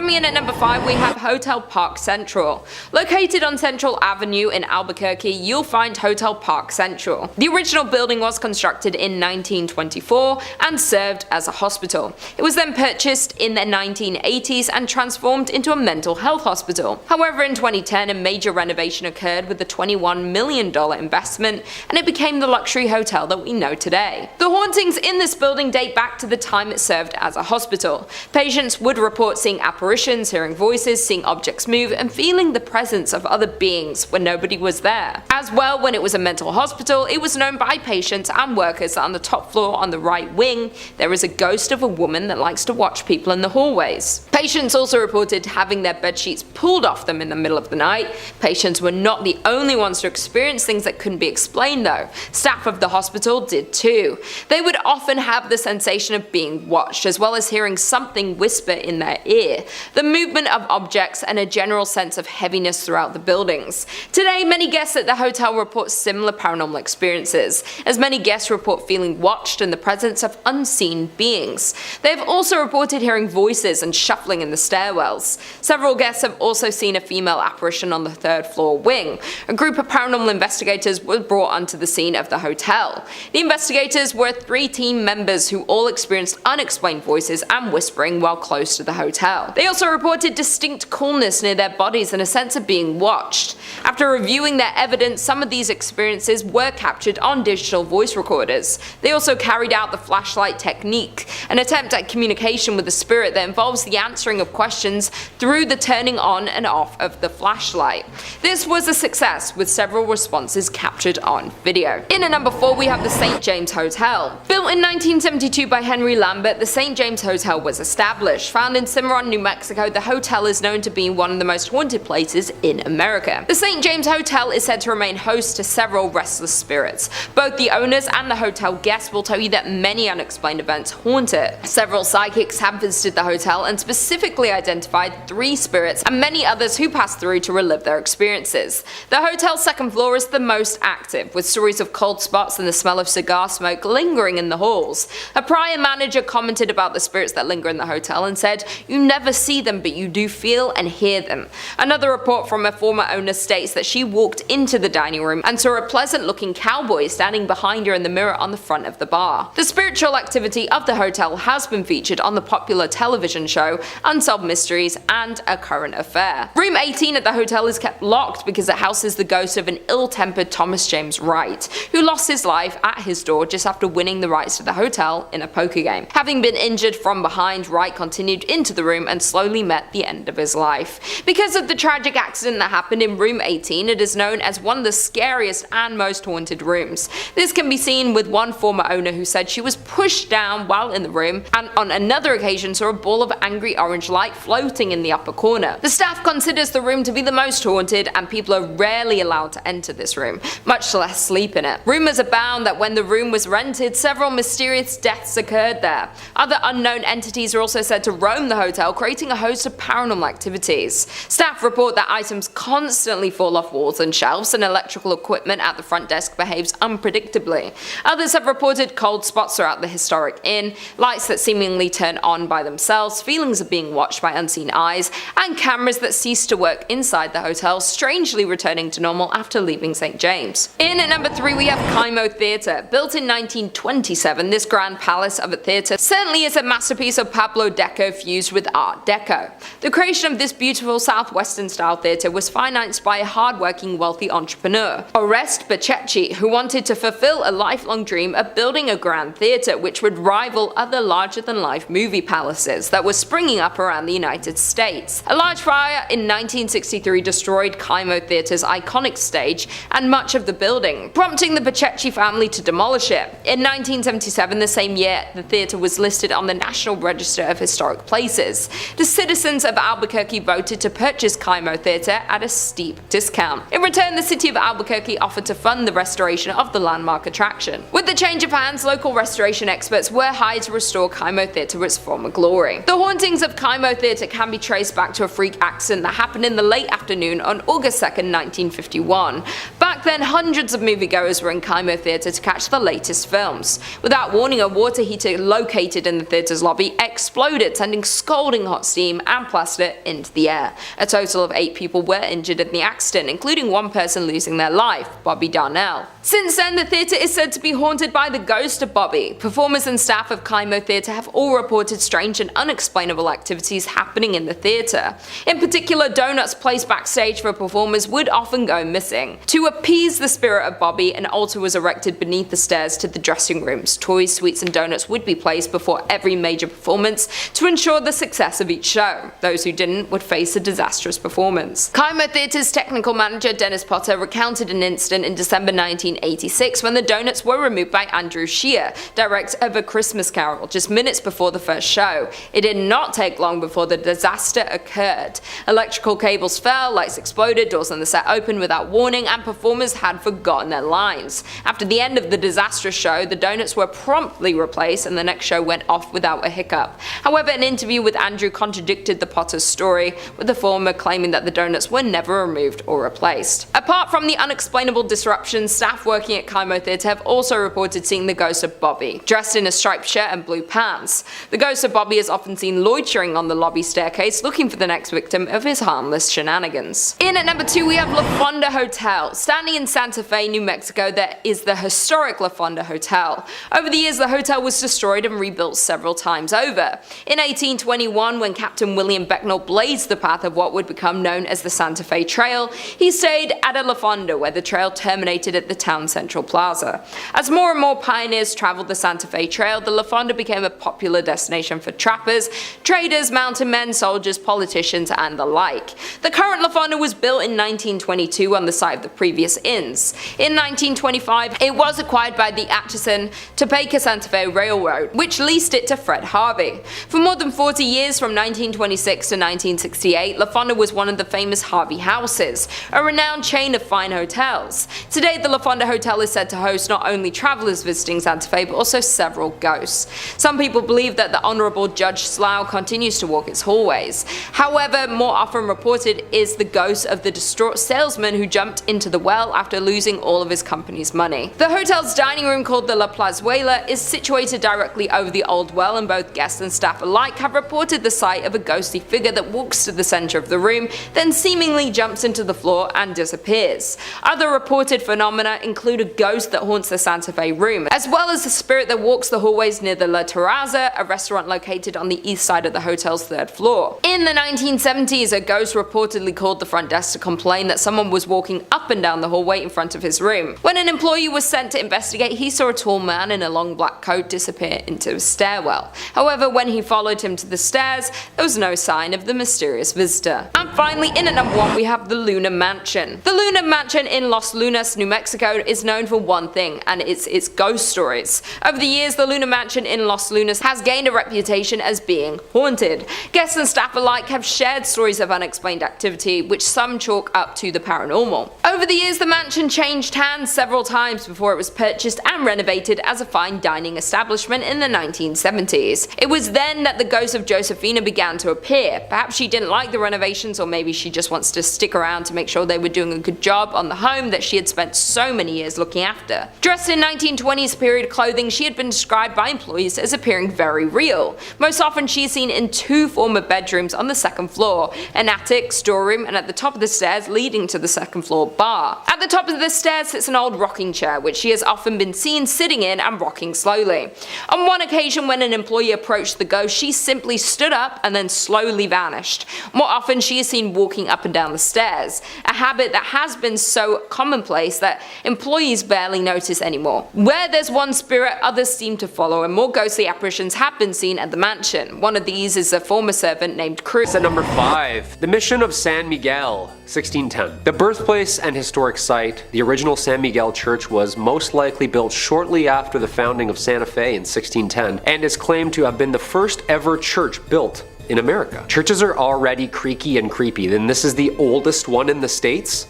Coming in at number 5, we have Hotel Park Central. Located on Central Avenue in Albuquerque, you'll find Hotel Park Central. The original building was constructed in 1924 and served as a hospital. It was then purchased in the 1980s and transformed into a mental health hospital. However, in 2010, a major renovation occurred with a $21 million investment, and it became the luxury hotel that we know today. The hauntings in this building date back to the time it served as a hospital. Patients would report seeing apparitions, hearing voices, seeing objects move, and feeling the presence of other beings when nobody was there. As well, when it was a mental hospital, it was known by patients and workers that on the top floor on the right wing, there is a ghost of a woman that likes to watch people in the hallways. Patients also reported having their bedsheets pulled off them in the middle of the night. Patients were not the only ones to experience things that couldn't be explained though. Staff of the hospital did too. They would often have the sensation of being watched, as well as hearing something whisper in their ear, the movement of objects, and a general sense of heaviness throughout the buildings. Today, many guests at the hotel report similar paranormal experiences, as many guests report feeling watched and the presence of unseen beings. They have also reported hearing voices and shuffling in the stairwells. Several guests have also seen a female apparition on the third floor wing. A group of paranormal investigators were brought onto the scene of the hotel. The investigators were 3 team members who all experienced unexplained voices and whispering while close to the hotel. They also reported distinct coolness near their bodies and a sense of being watched. After reviewing their evidence, some of these experiences were captured on digital voice recorders. They also carried out the flashlight technique, an attempt at communication with the spirit that involves the answering of questions through the turning on and off of the flashlight. This was a success, with several responses captured on video. In at number 4, we have the St. James Hotel. Built in 1972 by Henry Lambert, the St. James Hotel was established. Found in Cimarron, New Mexico, the hotel is known to be one of the most haunted places in America. The St. James Hotel is said to remain host to several restless spirits. Both the owners and the hotel guests will tell you that many unexplained events haunt it. Several psychics have visited the hotel and specifically identified 3 spirits and many others who passed through to relive their experiences. The hotel's second floor is the most active, with stories of cold spots and the smell of cigar smoke lingering in the halls. A prior manager commented about the spirits that linger in the hotel and said, "You never see them, but you do feel and hear them." Another report from a former owner states that she walked into the dining room and saw a pleasant-looking cowboy standing behind her in the mirror on the front of the bar. The spiritual activity of the hotel has been featured on the popular television show Unsolved Mysteries and A Current Affair. Room 18 at the hotel is kept locked because it houses the ghost of an ill-tempered Thomas James Wright, who lost his life at his door just after winning the rights to the hotel in a poker game. Having been injured from behind, Wright continued into the room and slowly met the end of his life. Because of the tragic accident that happened in room 18, it is known as one of the scariest and most haunted rooms. This can be seen with one former owner who said she was pushed down while in the room, and on another occasion saw a ball of angry orange light floating in the upper corner. The staff considers the room to be the most haunted, and people are rarely allowed to enter this room, much less sleep in it. Rumors abound that when the room was rented, several mysterious deaths occurred there. Other unknown entities are also said to roam the hotel, creating a host of paranormal activities. Staff report that items constantly fall off walls and shelves, and electrical equipment at the front desk behaves unpredictably. Others have reported cold spots throughout the historic inn, lights that seemingly turn on by themselves, feelings of being watched by unseen eyes, and cameras that cease to work inside the hotel, strangely returning to normal after leaving St. James. In at number 3, we have Kimo Theater. Built in 1927, this grand palace of a theater certainly is a masterpiece of Pablo Deco fused with Art Deco. The creation of this beautiful southwestern style theater was financed by a hard-working wealthy entrepreneur, Oreste Bacecci, who wanted to fulfill a lifelong dream of building a grand theater which would rival other larger-than-life movie palaces that were springing up around the United States. A large fire in 1963 destroyed Kimo Theater's iconic stage and much of the building, prompting the Bacecci family to demolish it. In 1977, the same year, the theater was listed on the National Register of Historic Places. The citizens of Albuquerque voted to purchase Kimo Theater at a steep discount. In return, the city of Albuquerque offered to fund the restoration of the landmark attraction. With the change of hands, local restoration experts were hired to restore Kimo Theater to its former glory. The hauntings of Kimo Theater can be traced back to a freak accident that happened in the late afternoon on August 2nd, 1951. Back then, hundreds of moviegoers were in Kimo Theater to catch the latest films. Without warning, a water heater located in the theater's lobby exploded, sending scalding hot steam steam and plaster into the air. A total of 8 people were injured in the accident, including one person losing their life, Bobby Darnell. Since then, the theatre is said to be haunted by the ghost of Bobby. Performers and staff of Kimo Theater have all reported strange and unexplainable activities happening in the theatre. In particular, donuts placed backstage for performers would often go missing. To appease the spirit of Bobby, an altar was erected beneath the stairs to the dressing rooms. Toys, sweets and donuts would be placed before every major performance to ensure the success of each show. Those who didn't would face a disastrous performance. Kimo Theater's technical manager Dennis Potter recounted an incident in December 1986 when the donuts were removed by Andrew Shear, director of A Christmas Carol, just minutes before the first show. It did not take long before the disaster occurred. Electrical cables fell, lights exploded, doors on the set opened without warning, and performers had forgotten their lines. After the end of the disastrous show, the donuts were promptly replaced and the next show went off without a hiccup. However, an interview with Andrew contradicted the Potter's story, with the former claiming that the donuts were never removed or replaced. Apart from the unexplainable disruptions, staff working at Kimo Theater have also reported seeing the ghost of Bobby, dressed in a striped shirt and blue pants. The ghost of Bobby is often seen loitering on the lobby staircase looking for the next victim of his harmless shenanigans. In at number 2 we have La Fonda Hotel. Standing in Santa Fe, New Mexico, there is the historic La Fonda Hotel. Over the years, the hotel was destroyed and rebuilt several times over. In 1821, when Captain William Becknell blazed the path of what would become known as the Santa Fe Trail, he stayed at a La Fonda where the trail terminated at the town central plaza. As more and more pioneers traveled the Santa Fe Trail, the La Fonda became a popular destination for trappers, traders, mountain men, soldiers, politicians, and the like. The current La Fonda was built in 1922 on the site of the previous inns. In 1925, it was acquired by the Atchison, Topeka Santa Fe Railroad, which leased it to Fred Harvey. For more than 40 years, from 1926 to 1968, La Fonda was one of the famous Harvey houses, a renowned chain of fine hotels. Today, the La Fonda Hotel is said to host not only travelers visiting Santa Fe, but also several ghosts. Some people believe that the Honorable Judge Slough continues to walk its hallways. However, more often reported is the ghost of the distraught salesman who jumped into the well after losing all of his company's money. The hotel's dining room, called the La Plazuela, is situated directly over the old well, and both guests and staff alike have reported the sight of a ghostly figure that walks to the center of the room, then seemingly jumps into the floor and disappears. Other reported phenomena include a ghost that haunts the Santa Fe room, as well as a spirit that walks the hallways near the La Terraza, a restaurant located on the east side of the hotel's 3rd floor. In the 1970s, a ghost reportedly called the front desk to complain that someone was walking up and down the hallway in front of his room. When an employee was sent to investigate, he saw a tall man in a long black coat disappear into a stairwell. However, when he followed him to the stairs, there was no sign of the mysterious visitor. And finally, in at number 1 we have the Luna Mansion. The Luna Mansion in Los Lunas, New Mexico is known for one thing, and it's its ghost stories. Over the years, the Luna Mansion in Los Lunas has gained a reputation as being haunted. Guests and staff alike have shared stories of unexplained activity, which some chalk up to the paranormal. Over the years, the mansion changed hands several times before it was purchased and renovated as a fine dining establishment in the 1970s. It was then that the ghost of Josephina began to appear. Perhaps she didn't like the renovations, or maybe she just wants to stick around to make sure they were doing a good job on the home that she had spent so many years looking after. Dressed in 1920s period clothing, she had been described by employees as appearing very real. Most often she is seen in 2 former bedrooms on the 2nd floor, an attic, storeroom, and at the top of the stairs leading to the 2nd floor bar. At the top of the stairs sits an old rocking chair, which she has often been seen sitting in and rocking slowly. On one occasion, when an employee approached the ghost, she simply stood up and then slowly vanished. More often she is seen walking up and down the stairs, a habit that has been so commonplace that employees barely notice anymore. Where there's one spirit, others seem to follow, and more ghostly apparitions have been seen at the mansion. One of these is a former servant named Cruz. At number 5, the Mission of San Miguel, 1610. The birthplace and historic site, the original San Miguel Church was most likely built shortly after the founding of Santa Fe in 1610, and is claimed to have been the first ever church built in America. Churches are already creaky and creepy, and this is the oldest one in the States.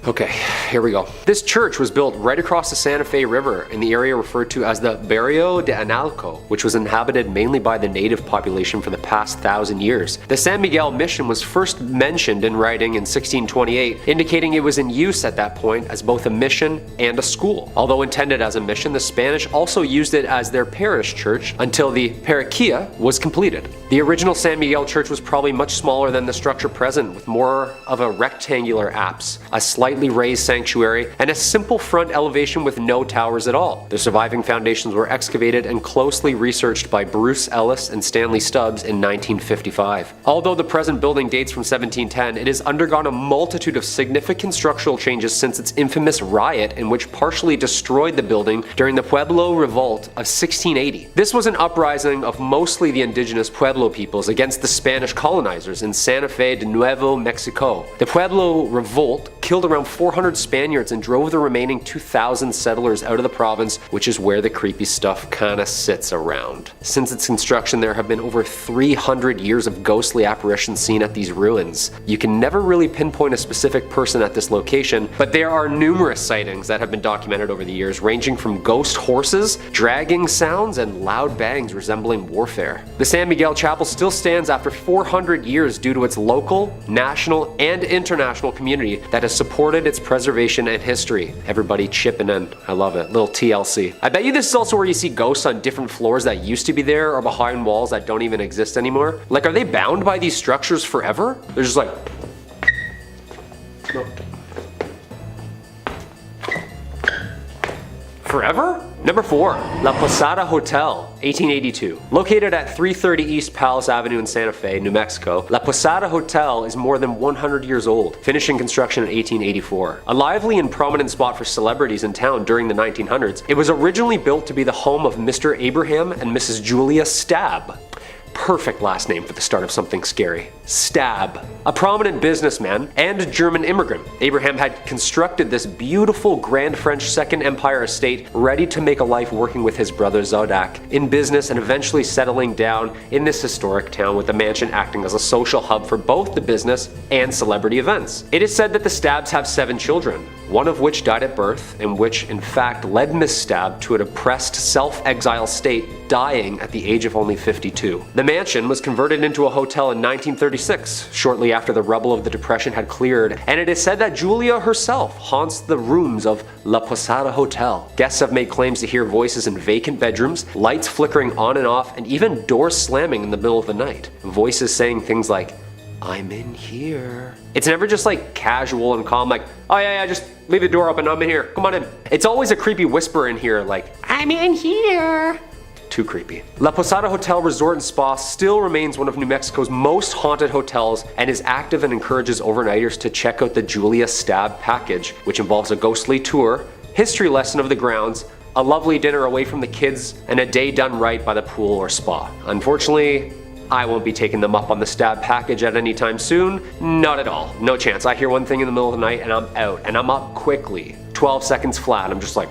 Okay, here we go. This church was built right across the Santa Fe River in the area referred to as the Barrio de Analco, which was inhabited mainly by the native population for the past 1,000 years. The San Miguel mission was first mentioned in writing in 1628, indicating it was in use at that point as both a mission and a school. Although intended as a mission, the Spanish also used it as their parish church until the parroquia was completed. The original San Miguel church was probably much smaller than the structure present, with more of a rectangular apse, a slightly raised sanctuary, and a simple front elevation with no towers at all. The surviving foundations were excavated and closely researched by Bruce Ellis and Stanley Stubbs in 1955. Although the present building dates from 1710, it has undergone a multitude of significant structural changes since its infamous riot in which partially destroyed the building during the Pueblo Revolt of 1680. This was an uprising of mostly the indigenous Pueblo peoples against the Spanish colonizers in Santa Fe de Nuevo Mexico. The Pueblo Revolt killed around 400 Spaniards and drove the remaining 2,000 settlers out of the province, which is where the creepy stuff kinda sits around. Since its construction, there have been over 300 years of ghostly apparitions seen at these ruins. You can never really pinpoint a specific person at this location, but there are numerous sightings that have been documented over the years, ranging from ghost horses, dragging sounds, and loud bangs resembling warfare. The San Miguel Chapel still stands after 400 years due to its local, national, and international community that has supported its preservation and history. Everybody chipping in. I love it. Little TLC. I bet you this is also where you see ghosts on different floors that used to be there or behind walls that don't even exist anymore. Like, are they bound by these structures forever? They're just like... Forever? Number 4. La Posada Hotel, 1882. Located at 330 East Palace Avenue in Santa Fe, New Mexico, La Posada Hotel is more than 100 years old, finishing construction in 1884. A lively and prominent spot for celebrities in town during the 1900s, it was originally built to be the home of Mr. Abraham and Mrs. Julia Stabb. Perfect last name for the start of something scary. Stabb. A prominent businessman and a German immigrant, Abraham had constructed this beautiful Grand French Second Empire estate ready to make a life working with his brother Zodak in business and eventually settling down in this historic town, with the mansion acting as a social hub for both the business and celebrity events. It is said that the Stabbs have 7 children, one of which died at birth, and which in fact led Miss Stabb to a depressed self-exile state, dying at the age of only 52. The mansion was converted into a hotel in 1936, shortly after the rubble of the Depression had cleared, and it is said that Julia herself haunts the rooms of La Posada Hotel. Guests have made claims to hear voices in vacant bedrooms, lights flickering on and off, and even doors slamming in the middle of the night. Voices saying things like, "I'm in here." It's never just like casual and calm, like, "Oh yeah, just leave the door open, I'm in here, come on in." It's always a creepy whisper in here, like, "I'm in here." Too creepy. La Posada Hotel Resort and Spa still remains one of New Mexico's most haunted hotels and is active and encourages overnighters to check out the Julia Stabb package, which involves a ghostly tour, history lesson of the grounds, a lovely dinner away from the kids, and a day done right by the pool or spa. Unfortunately, I won't be taking them up on the Stabb package at any time soon. Not at all. No chance. I hear one thing in the middle of the night and I'm out, and I'm up quickly. 12 seconds flat. I'm just like...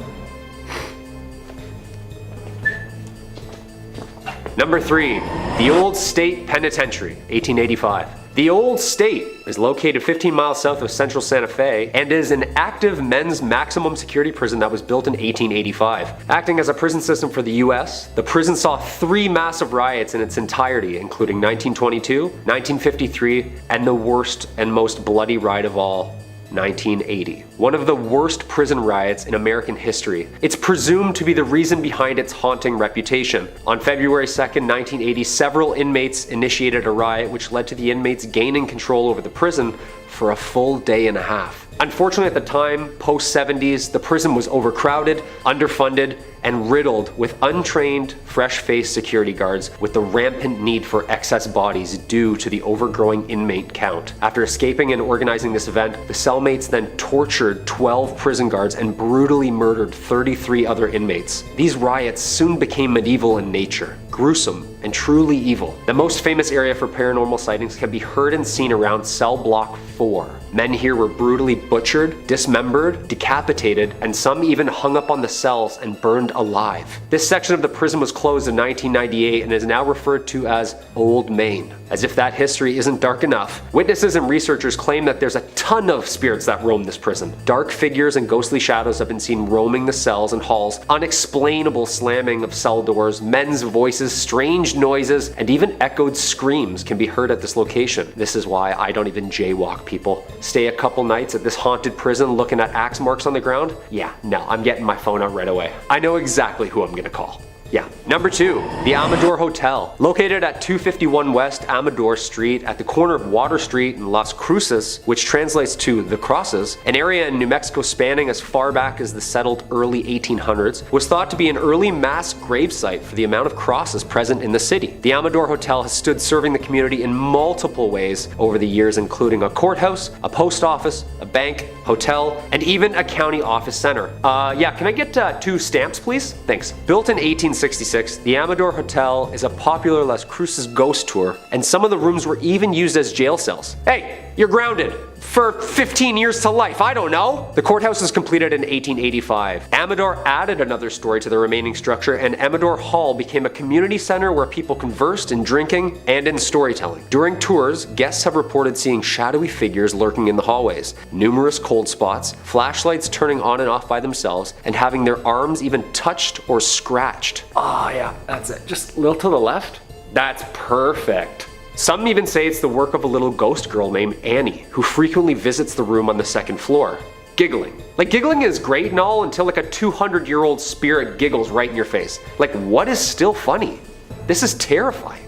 Number 3. The Old State Penitentiary, 1885. The Old State is located 15 miles south of central Santa Fe and is an active men's maximum security prison that was built in 1885. Acting as a prison system for the US, the prison saw 3 massive riots in its entirety, including 1922, 1953, and the worst and most bloody riot of all, 1980. One of the worst prison riots in American history. It's presumed to be the reason behind its haunting reputation. On February 2nd, 1980, several inmates initiated a riot which led to the inmates gaining control over the prison for a full day and a half. Unfortunately, at the time, post-70s, the prison was overcrowded, underfunded, and riddled with untrained, fresh-faced security guards, with the rampant need for excess bodies due to the overgrowing inmate count. After escaping and organizing this event, the cellmates then tortured 12 prison guards and brutally murdered 33 other inmates. These riots soon became medieval in nature. gruesome and truly evil. The most famous area for paranormal sightings can be heard and seen around cell block 4. Men here were brutally butchered, dismembered, decapitated, and some even hung up on the cells and burned alive. This section of the prison was closed in 1998 and is now referred to as Old Main. As if that history isn't dark enough, witnesses and researchers claim that there's a ton of spirits that roam this prison. Dark figures and ghostly shadows have been seen roaming the cells and halls, unexplainable slamming of cell doors, men's voices, strange noises, and even echoed screams can be heard at this location. This is why I don't even jaywalk, people. Stay a couple nights at this haunted prison looking at axe marks on the ground? Yeah, no, I'm getting my phone out right away. I know exactly who I'm gonna call. Yeah. Number 2, the Amador Hotel. Located at 251 West Amador Street at the corner of Water Street and Las Cruces, which translates to the Crosses, an area in New Mexico spanning as far back as the settled early 1800s, was thought to be an early mass gravesite for the amount of crosses present in the city. The Amador Hotel has stood serving the community in multiple ways over the years, including a courthouse, a post office, a bank, hotel, and even a county office center. Yeah, can I get 2 stamps, please? Thanks. Built in 1866, the Amador Hotel is a popular Las Cruces ghost tour, and some of the rooms were even used as jail cells. Hey, you're grounded for 15 years to life, I don't know. The courthouse was completed in 1885. Amador added another story to the remaining structure, and Amador Hall became a community center where people conversed in drinking and in storytelling. During tours, guests have reported seeing shadowy figures lurking in the hallways, numerous cold spots, flashlights turning on and off by themselves, and having their arms even touched or scratched. Oh yeah, that's it. Just a little to the left. That's perfect. Some even say it's the work of a little ghost girl named Annie, who frequently visits the room on the 2nd floor, giggling. Like, giggling is great and all until like a 200-year-old spirit giggles right in your face. Like, what is still funny? This is terrifying.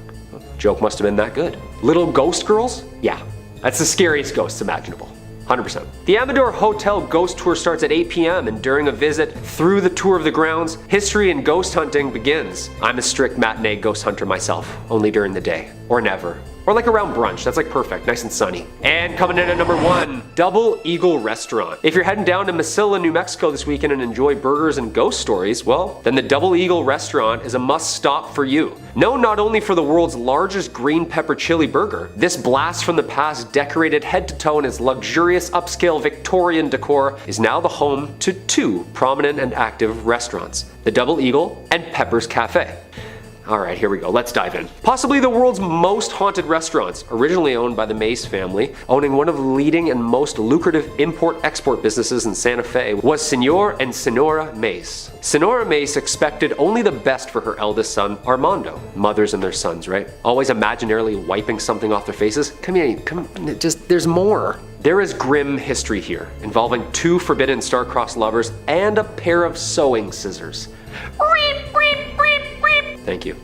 Joke must have been that good. Little ghost girls? Yeah, that's the scariest ghosts imaginable. 100%. The Amador Hotel ghost tour starts at 8 p.m. and during a visit through the tour of the grounds, history and ghost hunting begins. I'm a strict matinee ghost hunter myself, only during the day, or never. Or like around brunch, that's like perfect, nice and sunny. And coming in at number 1, Double Eagle Restaurant. If you're heading down to Mesilla, New Mexico this weekend and enjoy burgers and ghost stories, well, then the Double Eagle Restaurant is a must stop for you. Known not only for the world's largest green pepper chili burger, this blast from the past decorated head to toe in its luxurious upscale Victorian decor is now the home to 2 prominent and active restaurants, the Double Eagle and Pepper's Cafe. Alright, here we go, let's dive in. Possibly the world's most haunted restaurants, originally owned by the Mays family, owning one of the leading and most lucrative import-export businesses in Santa Fe, was Senor and Senora Mays. Senora Mays expected only the best for her eldest son, Armando. Mothers and their sons, right? Always imaginarily wiping something off their faces. Come here, come, just, there's more. There is grim history here, involving 2 forbidden star-crossed lovers and a pair of sewing scissors. Thank you.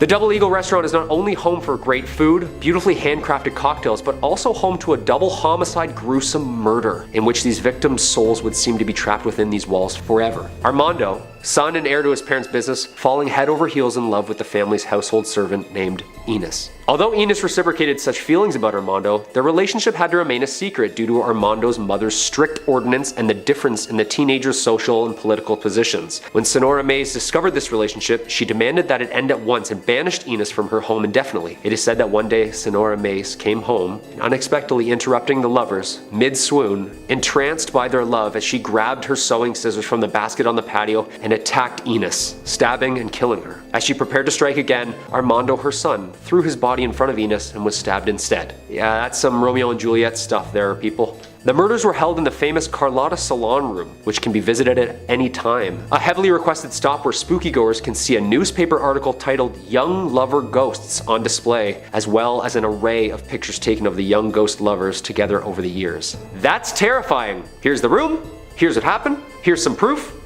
The Double Eagle Restaurant is not only home for great food, beautifully handcrafted cocktails, but also home to a double homicide gruesome murder, in which these victims' souls would seem to be trapped within these walls forever. Armando, son and heir to his parents' business, falling head over heels in love with the family's household servant named Enos. Although Enos reciprocated such feelings about Armando, their relationship had to remain a secret due to Armando's mother's strict ordinance and the difference in the teenager's social and political positions. When Senora Mays discovered this relationship, she demanded that it end at once and banished Enos from her home indefinitely. It is said that one day Senora Mays came home, unexpectedly interrupting the lovers, mid-swoon, entranced by their love as she grabbed her sewing scissors from the basket on the patio and attacked Enos, stabbing and killing her. As she prepared to strike again, Armando, her son, threw his body in front of Enos and was stabbed instead. Yeah, that's some Romeo and Juliet stuff there, people. The murders were held in the famous Carlotta Salon Room, which can be visited at any time. A heavily requested stop where spooky goers can see a newspaper article titled Young Lover Ghosts on display, as well as an array of pictures taken of the young ghost lovers together over the years. That's terrifying! Here's the room, here's what happened, here's some proof.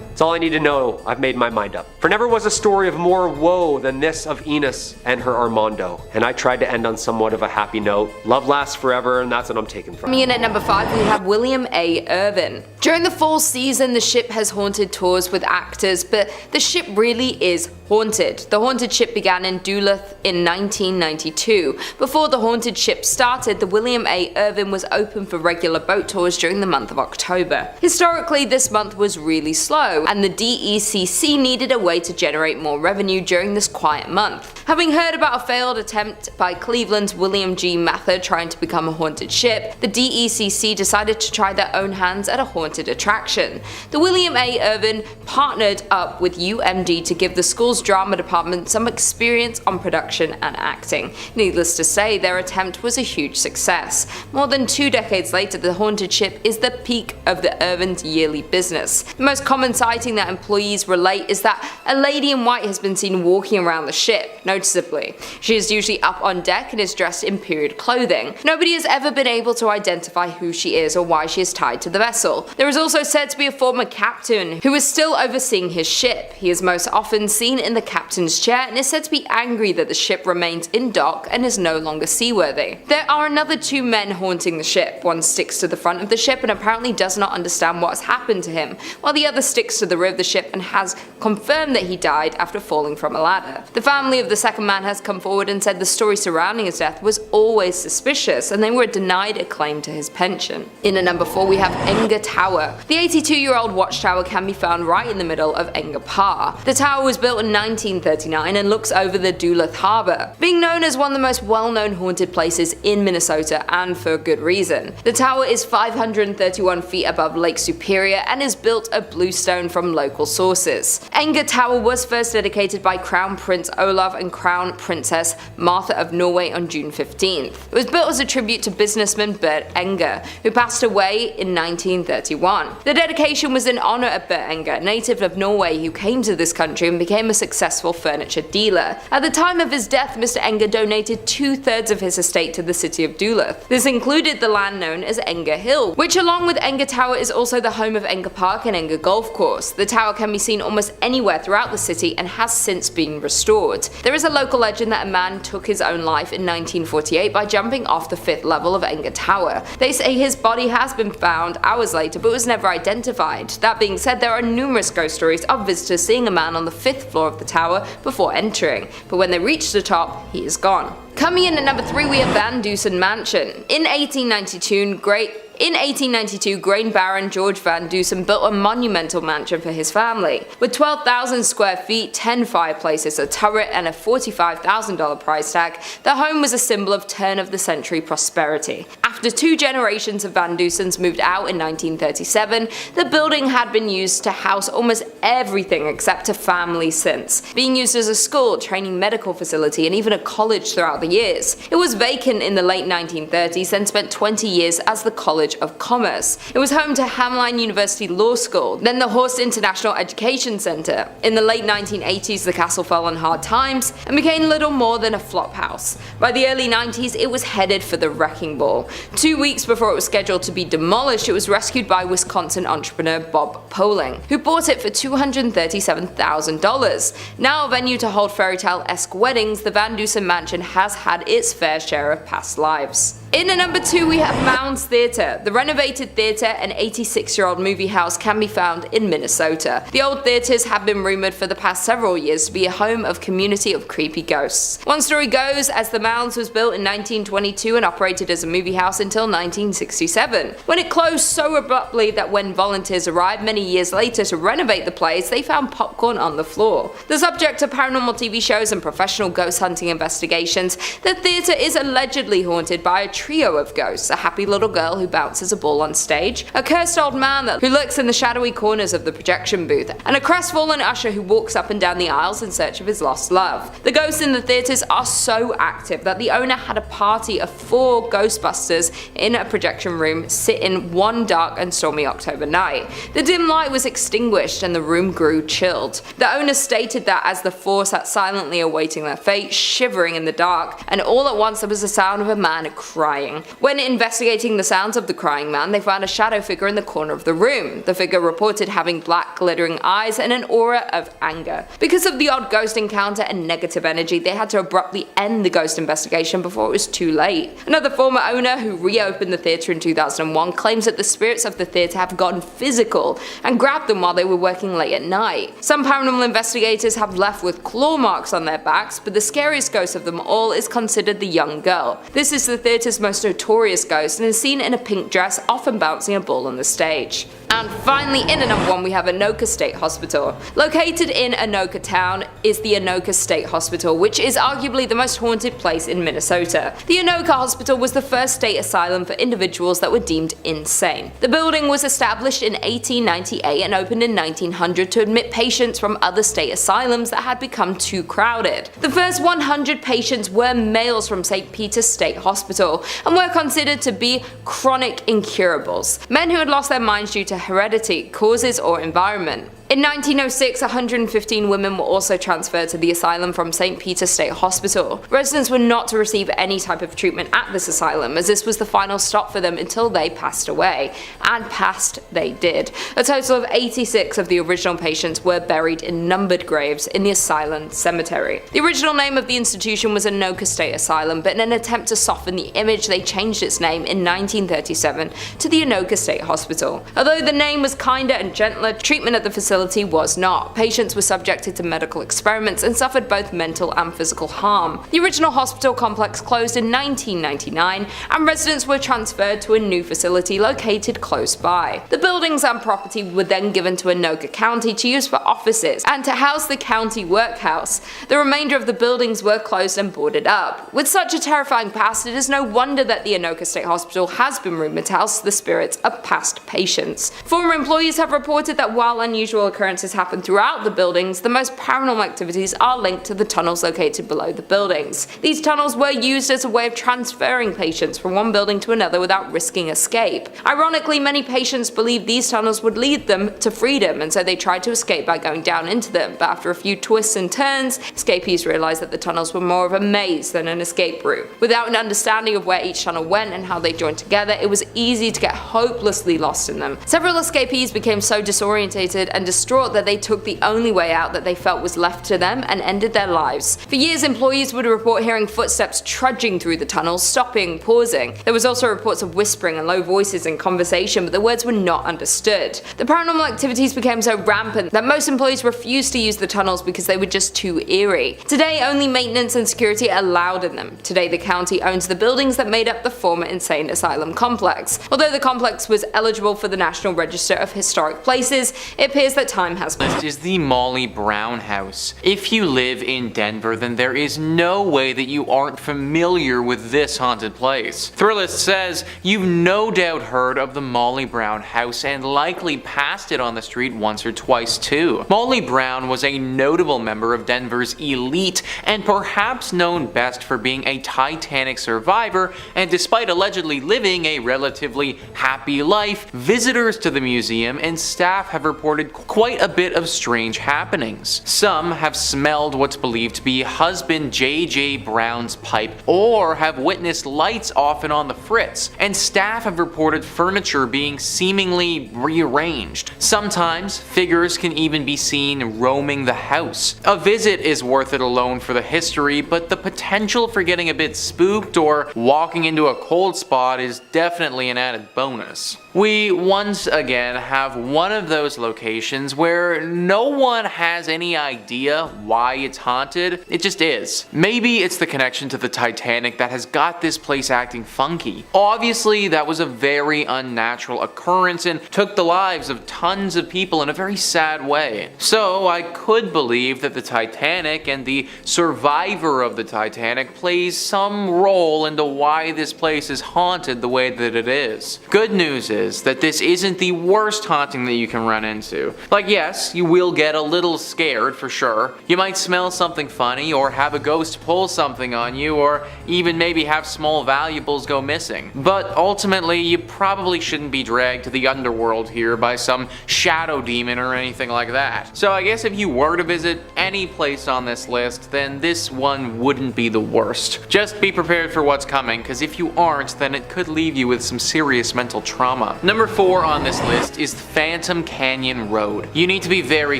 That's all I need to know. I've made my mind up. For never was a story of more woe than this of Enos and her Armando. And I tried to end on somewhat of a happy note. Love lasts forever, and that's what I'm taking from it. Coming in at number 5, we have William A. Irvin. During the fall season, the ship has haunted tours with actors, but the ship really is Haunted. The haunted ship began in Duluth in 1992. Before the haunted ship started, the William A. Irvin was open for regular boat tours during the month of October. Historically, this month was really slow, and the DECC needed a way to generate more revenue during this quiet month. Having heard about a failed attempt by Cleveland's William G. Mather trying to become a haunted ship, the DECC decided to try their own hands at a haunted attraction. The William A. Irvin partnered up with UMD to give the school's drama department some experience on production and acting. Needless to say, their attempt was a huge success. More than 2 decades later, the haunted ship is the peak of the Irvin's yearly business. The most common sighting that employees relate is that a lady in white has been seen walking around the ship, noticeably. She is usually up on deck and is dressed in period clothing. Nobody has ever been able to identify who she is or why she is tied to the vessel. There is also said to be a former captain who is still overseeing his ship. He is most often seen in the captain's chair and is said to be angry that the ship remains in dock and is no longer seaworthy. There are another 2 men haunting the ship. One sticks to the front of the ship and apparently does not understand what has happened to him, while the other sticks to the rear of the ship and has confirmed that he died after falling from a ladder. The family of the second man has come forward and said the story surrounding his death was always suspicious and they were denied a claim to his pension. In at number 4 we have Enga Tower. The 82-year-old watchtower can be found right in the middle of Enga Park. The tower was built in 1939 and looks over the Duluth Harbor, being known as one of the most well-known haunted places in Minnesota, and for good reason. The tower is 531 feet above Lake Superior and is built of bluestone from local sources. Enga Tower was first dedicated by Crown Prince Olav and Crown Princess Martha of Norway on June 15th. It was built as a tribute to businessman Bert Enger, who passed away in 1931. The dedication was in honor of Bert Enger, a native of Norway who came to this country and became a successful furniture dealer. At the time of his death, Mr. Enger donated 2/3 of his estate to the city of Duluth. This included the land known as Enger Hill, which along with Enga Tower is also the home of Enga Park and Enga Golf Course. The tower can be seen almost anywhere throughout the city and has since been restored. There is a local legend that a man took his own life in 1948 by jumping off the 5th level of Enga Tower. They say his body has been found hours later but was never identified. That being said, there are numerous ghost stories of visitors seeing a man on the 5th floor of the tower before entering, but when they reach the top, he is gone. Coming in at number 3 we have Van Dusen Mansion. In 1892, grain baron George Van Dusen built a monumental mansion for his family. With 12,000 square feet, 10 fireplaces, a turret, and a $45,000 price tag, the home was a symbol of turn-of-the-century prosperity. After 2 generations of Van Dusens moved out in 1937, the building had been used to house almost everything except a family since, being used as a school, training medical facility, and even a college throughout the years. It was vacant in the late 1930s and spent 20 years as the College of Commerce. It was home to Hamline University Law School, then the Horst International Education Center. In the late 1980s, the castle fell on hard times and became little more than a flop house. By the early 90s, it was headed for the wrecking ball. 2 weeks before it was scheduled to be demolished, it was rescued by Wisconsin entrepreneur Bob Poling, who bought it for $237,000. Now a venue to hold fairytale-esque weddings, the Van Dusen Mansion has had its fair share of past lives. In at number 2 we have Mounds Theater. The renovated theater, an 86-year-old movie house, can be found in Minnesota. The old theaters have been rumored for the past several years to be a home of community of creepy ghosts. One story goes as the Mounds was built in 1922 and operated as a movie house until 1967, when it closed so abruptly that when volunteers arrived many years later to renovate the place, they found popcorn on the floor. The subject of paranormal TV shows and professional ghost hunting investigations, the theater is allegedly haunted by a trio of ghosts: a happy little girl who bounces a ball on stage, a cursed old man who lurks in the shadowy corners of the projection booth, and a crestfallen usher who walks up and down the aisles in search of his lost love. The ghosts in the theaters are so active that the owner had a party of 4 Ghostbusters in a projection room sit in one dark and stormy October night. The dim light was extinguished and the room grew chilled. The owner stated that as the 4 sat silently awaiting their fate, shivering in the dark, and all at once there was the sound of a man crying. When investigating the sounds of the the crying man, they found a shadow figure in the corner of the room. The figure reported having black glittering eyes and an aura of anger. Because of the odd ghost encounter and negative energy, they had to abruptly end the ghost investigation before it was too late. Another former owner who reopened the theatre in 2001 claims that the spirits of the theatre have gotten physical and grabbed them while they were working late at night. Some paranormal investigators have left with claw marks on their backs, but the scariest ghost of them all is considered the young girl. This is the theatre's most notorious ghost and is seen in a pink dress, often bouncing a ball on the stage. And finally, in at number 1 we have Anoka State Hospital. Located in Anoka town is the Anoka State Hospital, which is arguably the most haunted place in Minnesota. The Anoka Hospital was the first state asylum for individuals that were deemed insane. The building was established in 1898 and opened in 1900 to admit patients from other state asylums that had become too crowded. The first 100 patients were males from St. Peter's State Hospital and were considered to be chronic incurables, men who had lost their minds due to heredity, causes, or environment. In 1906, 115 women were also transferred to the asylum from St. Peter's State Hospital. Residents were not to receive any type of treatment at this asylum, as this was the final stop for them until they passed away. And passed they did. A total of 86 of the original patients were buried in numbered graves in the asylum cemetery. The original name of the institution was Anoka State Asylum, but in an attempt to soften the image, they changed its name in 1937 to the Anoka State Hospital. Although the name was kinder and gentler, treatment at the facility was not. Patients were subjected to medical experiments and suffered both mental and physical harm. The original hospital complex closed in 1999 and residents were transferred to a new facility located close by. The buildings and property were then given to Anoka County to use for offices and to house the county workhouse. The remainder of the buildings were closed and boarded up. With such a terrifying past, it is no wonder that the Anoka State Hospital has been rumored to house the spirits of past patients. Former employees have reported that while unusual occurrences happen throughout the buildings, the most paranormal activities are linked to the tunnels located below the buildings. These tunnels were used as a way of transferring patients from one building to another without risking escape. Ironically, many patients believed these tunnels would lead them to freedom, and so they tried to escape by going down into them, but after a few twists and turns, escapees realized that the tunnels were more of a maze than an escape route. Without an understanding of where each tunnel went and how they joined together, it was easy to get hopelessly lost in them. Several escapees became so disorientated and distraught that they took the only way out that they felt was left to them and ended their lives. For years, employees would report hearing footsteps trudging through the tunnels, stopping, pausing. There was also reports of whispering and low voices in conversation, but the words were not understood. The paranormal activities became so rampant that most employees refused to use the tunnels because they were just too eerie. Today, only maintenance and security are allowed in them. Today, the county owns the buildings that made up the former insane asylum complex. Although the complex was eligible for the National Register of Historic Places, it appears that time has passed. This is the Molly Brown House. If you live in Denver, then there is no way that you aren't familiar with this haunted place. Thrillist says you've no doubt heard of the Molly Brown House and likely passed it on the street once or twice too. Molly Brown was a notable member of Denver's elite and perhaps known best for being a Titanic survivor, and despite allegedly living a relatively happy life, visitors to the museum and staff have reported quite a bit of strange happenings. Some have smelled what's believed to be husband J.J. Brown's pipe, or have witnessed lights off and on the fritz, and staff have reported furniture being seemingly rearranged. Sometimes, figures can even be seen roaming the house. A visit is worth it alone for the history, but the potential for getting a bit spooked or walking into a cold spot is definitely an added bonus. We once again have one of those locations where no one has any idea why it's haunted, it just is. Maybe it's the connection to the Titanic that has got this place acting funky. Obviously, that was a very unnatural occurrence and took the lives of tons of people in a very sad way. So I could believe that the Titanic and the survivor of the Titanic plays some role into why this place is haunted the way that it is. Good news is, is that this isn't the worst haunting that you can run into. Like, yes, you will get a little scared for sure. You might smell something funny, or have a ghost pull something on you, or even maybe have small valuables go missing. But ultimately, you probably shouldn't be dragged to the underworld here by some shadow demon or anything like that. So I guess if you were to visit any place on this list, then this one wouldn't be the worst. Just be prepared for what's coming, because if you aren't, then it could leave you with some serious mental trauma. Number 4 on this list is Phantom Canyon Road. You need to be very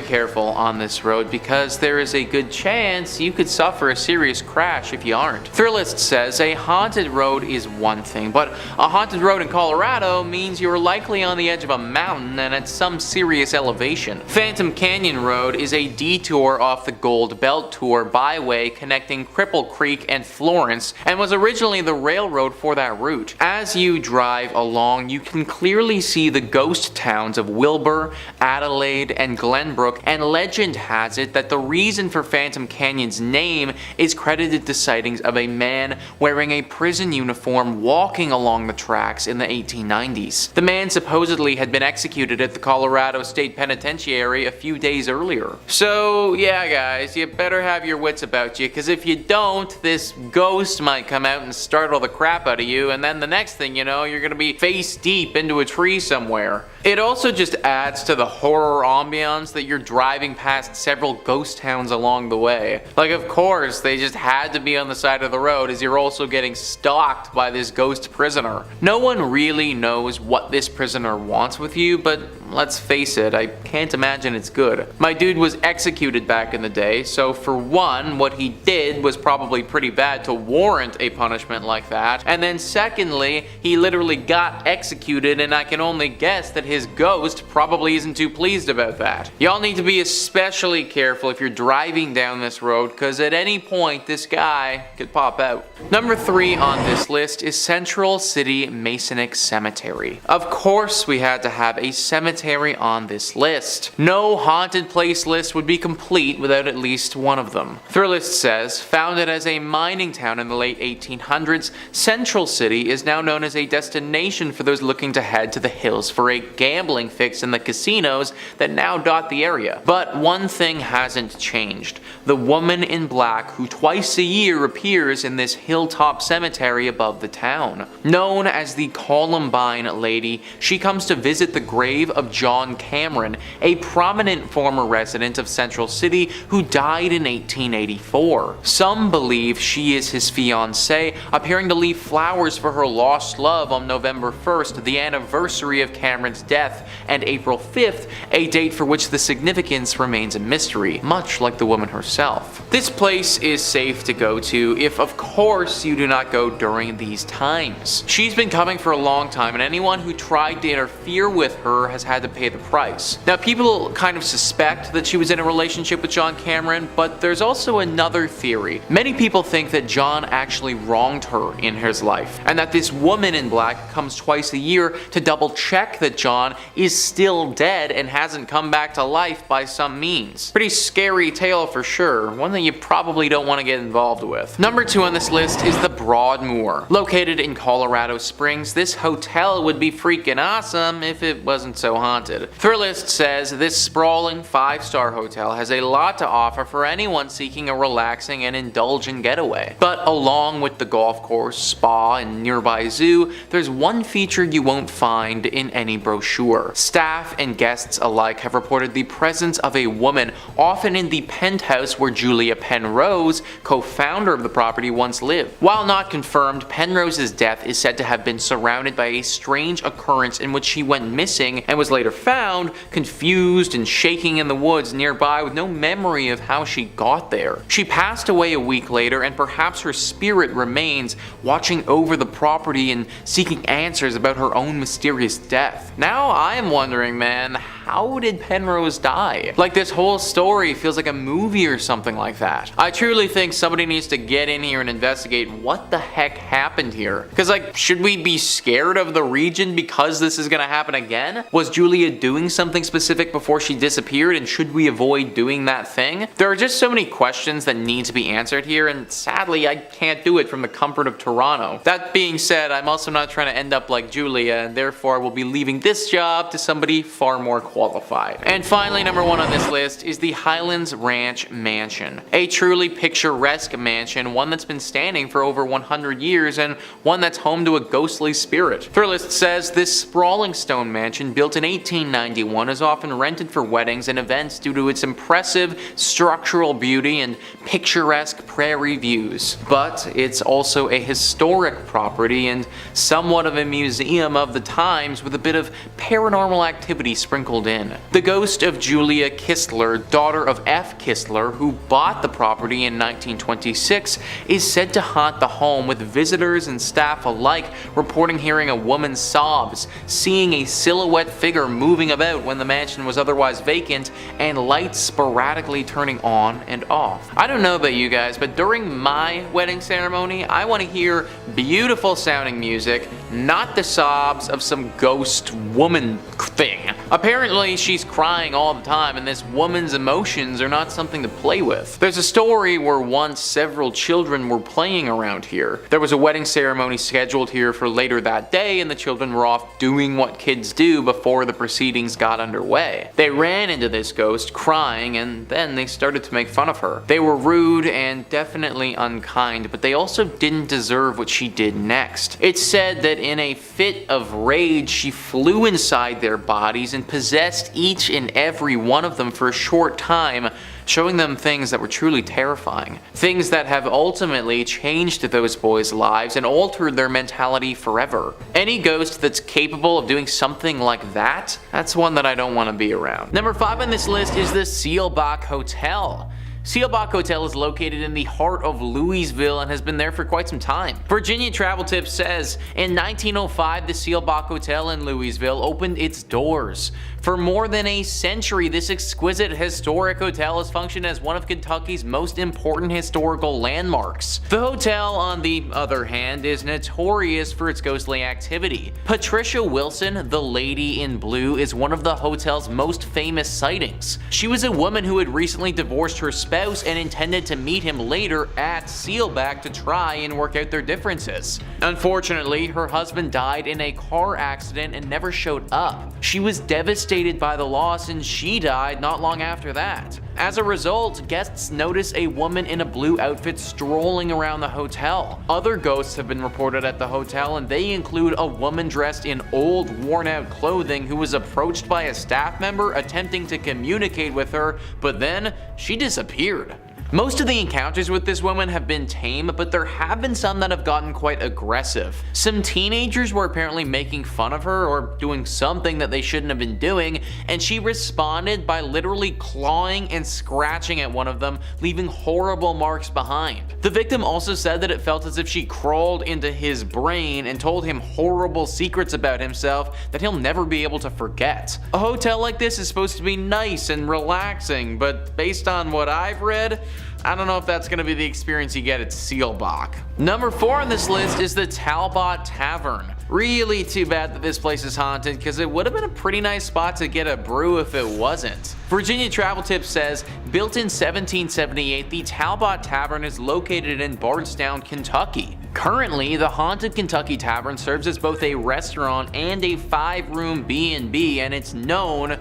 careful on this road because there is a good chance you could suffer a serious crash if you aren't. Thrillist says a haunted road is one thing, but a haunted road in Colorado means you're likely on the edge of a mountain and at some serious elevation. Phantom Canyon Road is a detour off the Gold Belt Tour byway connecting Cripple Creek and Florence, and was originally the railroad for that route. As you drive along, you can clearly see the ghost towns of Wilbur, Adelaide, and Glenbrook, and legend has it that the reason for Phantom Canyon's name is credited to sightings of a man wearing a prison uniform walking along the tracks in the 1890s. The man supposedly had been executed at the Colorado State Penitentiary a few days earlier. So yeah guys, you better have your wits about you, because if you don't, this ghost might come out and startle the crap out of you, and then the next thing you know, you're gonna be face deep into a tree somewhere. It also just adds to the horror ambiance that you're driving past several ghost towns along the way. Like, of course, they just had to be on the side of the road as you're also getting stalked by this ghost prisoner. No one really knows what this prisoner wants with you, but let's face it, I can't imagine it's good. My dude was executed back in the day, so for one, what he did was probably pretty bad to warrant a punishment like that, and then secondly, he literally got executed, and I can only guess that his ghost probably isn't too pleased about that. Y'all need to be especially careful if you're driving down this road, because at any point this guy could pop out. Number 3 on this list is Central City Masonic Cemetery. Of course we had to have a cemetery on this list. No haunted place list would be complete without at least one of them. Thrillist says, founded as a mining town in the late 1800s, Central City is now known as a destination for those looking to head to the hills for a gambling fix in the casinos that now dot the area. But one thing hasn't changed. The woman in black who twice a year appears in this hilltop cemetery above the town. Known as the Columbine Lady, she comes to visit the grave of John Cameron, a prominent former resident of Central City who died in 1884. Some believe she is his fiancée, appearing to leave flowers for her lost love on November 1st, the anniversary of Cameron's death, and April 5th, a date for which the significance remains a mystery, much like the woman herself. This place is safe to go to if, of course, you do not go during these times. She's been coming for a long time, and anyone who tried to interfere with her has had to pay the price. Now, people kind of suspect that she was in a relationship with John Cameron, but there's also another theory. Many people think that John actually wronged her in his life, and that this woman in black comes twice a year to double check that John is still dead and hasn't come back to life by some means. Pretty scary tale for sure, one that you probably don't want to get involved with. Number 2 on this list is the Broadmoor. Located in Colorado Springs, this hotel would be freaking awesome if it wasn't so haunted. Thrillist says this sprawling 5-star hotel has a lot to offer for anyone seeking a relaxing and indulgent getaway. But along with the golf course, spa, and nearby zoo, there's one feature you won't find in any brochure. Staff and guests alike have reported the presence of a woman, often in the penthouse where Julia Penrose, co-founder of the property, once lived. While not confirmed, Penrose's death is said to have been surrounded by a strange occurrence in which she went missing and was later found, confused and shaking in the woods nearby with no memory of how she got there. She passed away a week later, and perhaps her spirit remains, watching over the property and seeking answers about her own mysterious death. Now I am wondering, man, how did Penrose die? Like, this whole story feels like a movie or something like that. I truly think somebody needs to get in here and investigate what the heck happened here. Because, like, should we be scared of the region because this is gonna happen again? Was Julia doing something specific before she disappeared, and should we avoid doing that thing? There are just so many questions that need to be answered here, and sadly I can't do it from the comfort of Toronto. That being said, I'm also not trying to end up like Julia, and therefore will be leaving this job to somebody far more qualified. And finally, number 1 on this list is the Highlands Ranch Mansion. A truly picturesque mansion, one that's been standing for over 100 years and one that's home to a ghostly spirit. Thrillist says this sprawling stone mansion, built in 1891, is often rented for weddings and events due to its impressive structural beauty and picturesque prairie views. But it's also a historic property and somewhat of a museum of the times, with a bit of paranormal activity sprinkled in. The ghost of Julia Kistler, daughter of F. Kistler, who bought the property in 1926, is said to haunt the home, with visitors and staff alike reporting hearing a woman's sobs, seeing a silhouette figure moving about when the mansion was otherwise vacant, and lights sporadically turning on and off. I don't know about you guys, but during my wedding ceremony, I want to hear beautiful sounding music, not the sobs of some ghost woman thing. Apparently she's crying all the time, and this woman's emotions are not something to play with. There's a story where once several children were playing around here. There was a wedding ceremony scheduled here for later that day, and the children were off doing what kids do before the proceedings got underway. They ran into this ghost crying, and then they started to make fun of her. They were rude and definitely unkind, but they also didn't deserve what she did next. It's said that in a fit of rage, she flew inside their bodies and possessed each and every one of them for a short time, showing them things that were truly terrifying. Things that have ultimately changed those boys' lives and altered their mentality forever. Any ghost that's capable of doing something like that, that's one that I don't want to be around. Number 5 on this list is the Sealbach Hotel. Sealbach Hotel is located in the heart of Louisville and has been there for quite some time. Virginia Travel Tips says, in 1905, the Sealbach Hotel in Louisville opened its doors. For more than a century, this exquisite historic hotel has functioned as one of Kentucky's most important historical landmarks. The hotel, on the other hand, is notorious for its ghostly activity. Patricia Wilson, the Lady in Blue, is one of the hotel's most famous sightings. She was a woman who had recently divorced her spouse and intended to meet him later at Sealbach to try and work out their differences. Unfortunately, her husband died in a car accident and never showed up. She was devastated by the loss, and she died not long after that. As a result, guests notice a woman in a blue outfit strolling around the hotel. Other ghosts have been reported at the hotel, and they include a woman dressed in old, worn-out clothing who was approached by a staff member attempting to communicate with her, but then she disappeared. Most of the encounters with this woman have been tame, but there have been some that have gotten quite aggressive. Some teenagers were apparently making fun of her or doing something that they shouldn't have been doing, and she responded by literally clawing and scratching at one of them, leaving horrible marks behind. The victim also said that it felt as if she crawled into his brain and told him horrible secrets about himself that he'll never be able to forget. A hotel like this is supposed to be nice and relaxing, but based on what I've read, I don't know if that's going to be the experience you get at Sealbach. Number 4 on this list is the Talbot Tavern. Really too bad that this place is haunted, because it would have been a pretty nice spot to get a brew if it wasn't. Virginia Travel Tips says, built in 1778, the Talbot Tavern is located in Bardstown, Kentucky. Currently, the Haunted Kentucky Tavern serves as both a restaurant and a 5-room B&B, and it's known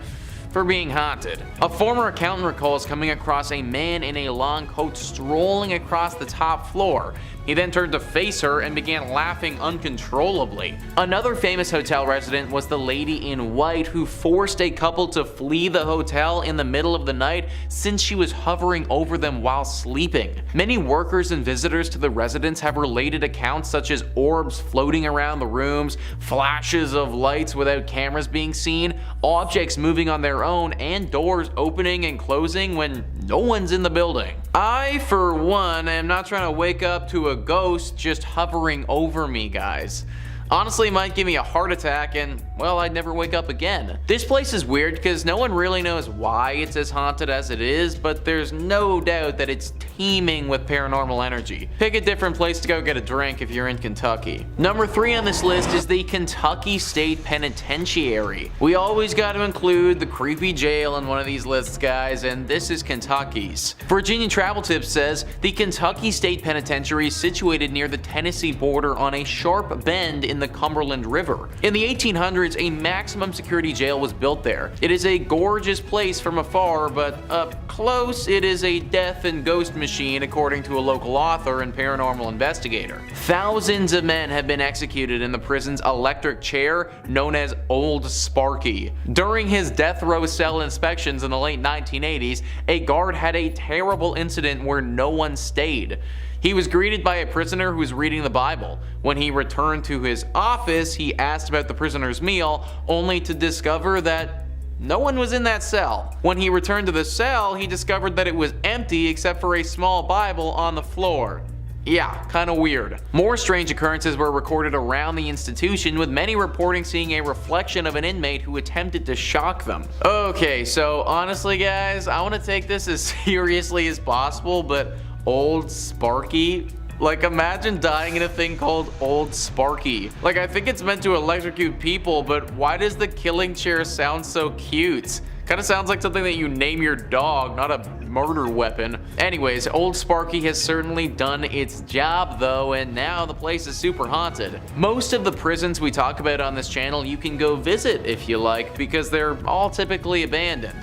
for being haunted. A former accountant recalls coming across a man in a long coat strolling across the top floor. He then turned to face her and began laughing uncontrollably. Another famous hotel resident was the Lady in White, who forced a couple to flee the hotel in the middle of the night since she was hovering over them while sleeping. Many workers and visitors to the residence have related accounts such as orbs floating around the rooms, flashes of lights without cameras being seen, objects moving on their own, and doors opening and closing when no one's in the building. I, for one, am not trying to wake up to a ghost just hovering over me, guys. Honestly, it might give me a heart attack and, well, I'd never wake up again. This place is weird because no one really knows why it's as haunted as it is, but there's no doubt that it's teeming with paranormal energy. Pick a different place to go get a drink if you're in Kentucky. Number 3 on this list is the Kentucky State Penitentiary. We always got to include the creepy jail in one of these lists, guys, and this is Kentucky's. Virginia Travel Tips says the Kentucky State Penitentiary is situated near the Tennessee border on a sharp bend in the Cumberland River. In the 1800s, a maximum security jail was built there. It is a gorgeous place from afar, but up close, it is a death and ghost machine, according to a local author and paranormal investigator. Thousands of men have been executed in the prison's electric chair, known as Old Sparky. During his death row cell inspections in the late 1980s, a guard had a terrible incident where no one stayed. He was greeted by a prisoner who was reading the Bible. When he returned to his office, he asked about the prisoner's meal, only to discover that no one was in that cell. When he returned to the cell, he discovered that it was empty except for a small Bible on the floor. Yeah, kinda weird. More strange occurrences were recorded around the institution, with many reporting seeing a reflection of an inmate who attempted to shock them. Okay, so honestly guys, I want to take this as seriously as possible, but Old Sparky? Like, imagine dying in a thing called Old Sparky. Like, I think it's meant to electrocute people, but why does the killing chair sound so cute? Kinda sounds like something that you name your dog, not a murder weapon. Anyways, Old Sparky has certainly done its job though, and now the place is super haunted. Most of the prisons we talk about on this channel you can go visit if you like, because they're all typically abandoned.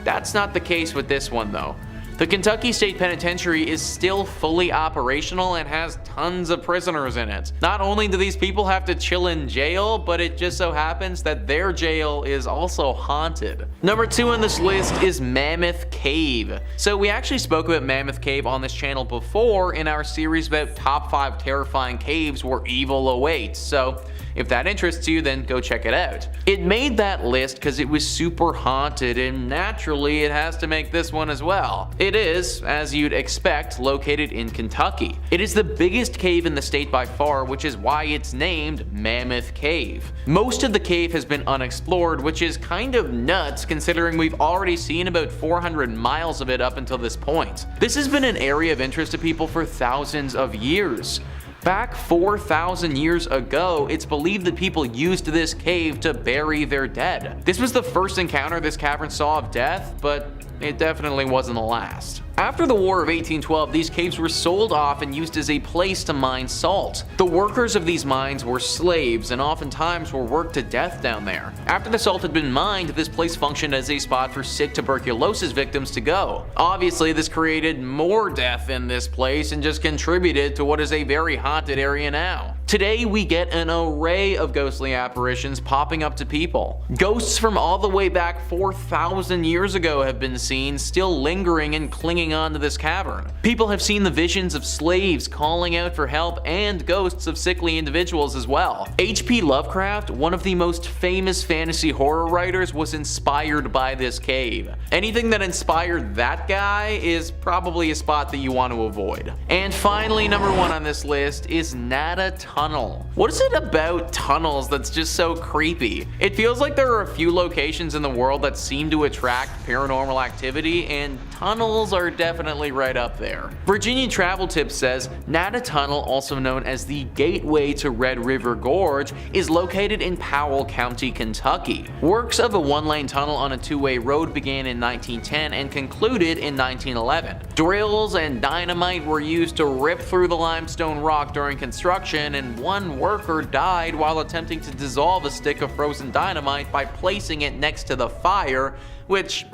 That's not the case with this one though. The Kentucky State Penitentiary is still fully operational and has tons of prisoners in it. Not only do these people have to chill in jail, but it just so happens that their jail is also haunted. Number 2 on this list is Mammoth Cave. So we actually spoke about Mammoth Cave on this channel before in our series about top 5 terrifying caves where evil awaits, so if that interests you, then go check it out. It made that list because it was super haunted, and naturally it has to make this one as well. It is, as you'd expect, located in Kentucky. It is the biggest cave in the state by far, which is why it's named Mammoth Cave. Most of the cave has been unexplored, which is kind of nuts considering we've already seen about 400 miles of it up until this point. This has been an area of interest to people for thousands of years. Back 4,000 years ago, it's believed that people used this cave to bury their dead. This was the first encounter this cavern saw of death, but it definitely wasn't the last. After the War of 1812, these caves were sold off and used as a place to mine salt. The workers of these mines were slaves and oftentimes were worked to death down there. After the salt had been mined, this place functioned as a spot for sick tuberculosis victims to go. Obviously, this created more death in this place and just contributed to what is a very haunted area now. Today, we get an array of ghostly apparitions popping up to people. Ghosts from all the way back 4,000 years ago have been seen, still lingering and clinging on to this cavern. People have seen the visions of slaves calling out for help and ghosts of sickly individuals as well. H.P. Lovecraft, one of the most famous fantasy horror writers, was inspired by this cave. Anything that inspired that guy is probably a spot that you want to avoid. And finally, number 1 on this list is NATA Tunnel. What is it about tunnels that's just so creepy? It feels like there are a few locations in the world that seem to attract paranormal activity, and tunnels are definitely right up there. Virginia Travel Tips says NATA Tunnel, also known as the Gateway to Red River Gorge, is located in Powell County, Kentucky. Works of a one-lane tunnel on a two-way road began in 1910 and concluded in 1911. Drills and dynamite were used to rip through the limestone rock during construction, and one worker died while attempting to dissolve a stick of frozen dynamite by placing it next to the fire, which,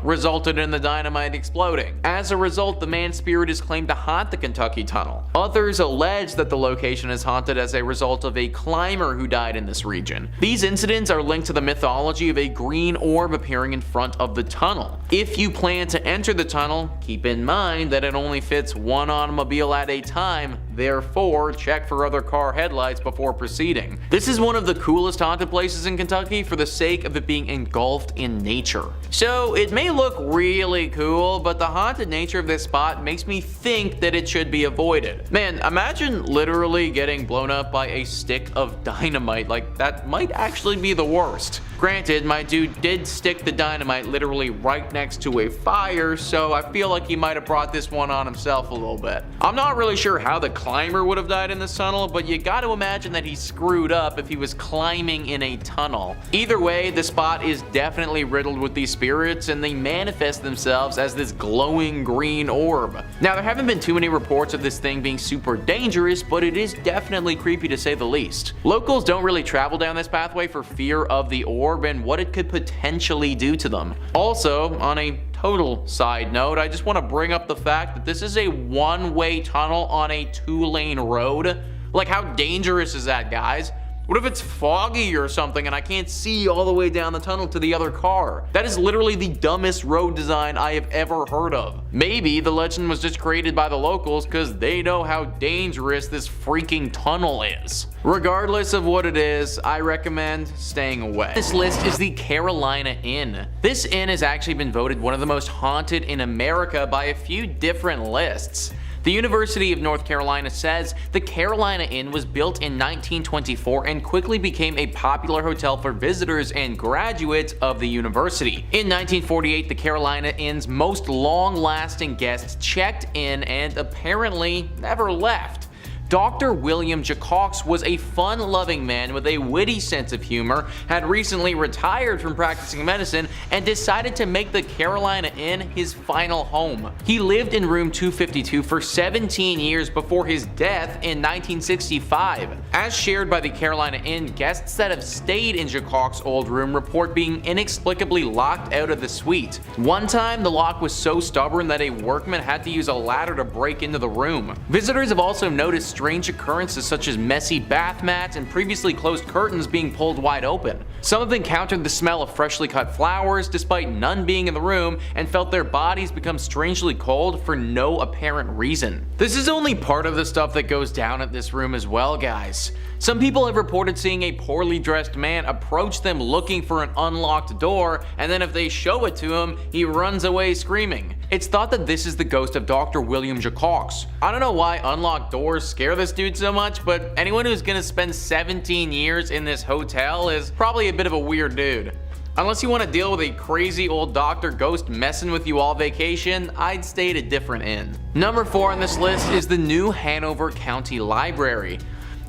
resulted in the dynamite exploding. As a result, the man's spirit is claimed to haunt the Kentucky Tunnel. Others allege that the location is haunted as a result of a climber who died in this region. These incidents are linked to the mythology of a green orb appearing in front of the tunnel. If you plan to enter the tunnel, keep in mind that it only fits one automobile at a time, therefore check for other car headlights before proceeding. This is one of the coolest haunted places in Kentucky for the sake of it being engulfed in nature. So it may look really cool, but the haunted nature of this spot makes me think that it should be avoided. Man, imagine literally getting blown up by a stick of dynamite. Like, that might actually be the worst. Granted, my dude did stick the dynamite literally right next to a fire, so I feel like he might have brought this one on himself a little bit. I'm not really sure how the climber would have died in this tunnel, but you gotta imagine that he screwed up if he was climbing in a tunnel. Either way, the spot is definitely riddled with these spirits, and they manifest themselves as this glowing green orb. Now, there haven't been too many reports of this thing being super dangerous, but it is definitely creepy to say the least. Locals don't really travel down this pathway for fear of the orb and what it could potentially do to them. Also, on a total side note, I just want to bring up the fact that this is a one-way tunnel on a 2-lane road. Like, how dangerous is that, guys? What if it's foggy or something and I can't see all the way down the tunnel to the other car? That is literally the dumbest road design I have ever heard of. Maybe the legend was just created by the locals because they know how dangerous this freaking tunnel is. Regardless of what it is, I recommend staying away. This list is the Carolina Inn. This inn has actually been voted one of the most haunted in America by a few different lists. The University of North Carolina says the Carolina Inn was built in 1924 and quickly became a popular hotel for visitors and graduates of the university. In 1948, the Carolina Inn's most long-lasting guests checked in and apparently never left. Dr. William Jacox was a fun-loving man with a witty sense of humor, had recently retired from practicing medicine, and decided to make the Carolina Inn his final home. He lived in room 252 for 17 years before his death in 1965. As shared by the Carolina Inn, guests that have stayed in Jacox's old room report being inexplicably locked out of the suite. One time, the lock was so stubborn that a workman had to use a ladder to break into the room. Visitors have also noticed strange occurrences such as messy bath mats and previously closed curtains being pulled wide open. Some have encountered the smell of freshly cut flowers despite none being in the room and felt their bodies become strangely cold for no apparent reason. This is only part of the stuff that goes down at this room as well, guys. Some people have reported seeing a poorly dressed man approach them looking for an unlocked door, and then if they show it to him, he runs away screaming. It's thought that this is the ghost of Dr. William Jacox. I don't know why unlocked doors scare this dude so much, but anyone who's gonna spend 17 years in this hotel is probably a bit of a weird dude. Unless you want to deal with a crazy old doctor ghost messing with you all vacation, I'd stay at a different inn. Number 4 on this list is the new Hanover County Library.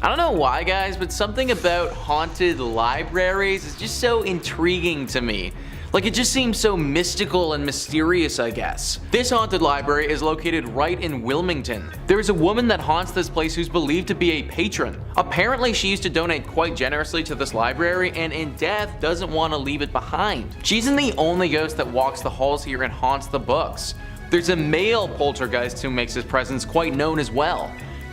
I don't know why, guys, but something about haunted libraries is just so intriguing to me. Like, it just seems so mystical and mysterious, I guess. This haunted library is located right in Wilmington. There is a woman that haunts this place who's believed to be a patron. Apparently, she used to donate quite generously to this library and in death doesn't want to leave it behind. She isn't the only ghost that walks the halls here and haunts the books. There's a male poltergeist who makes his presence quite known as well.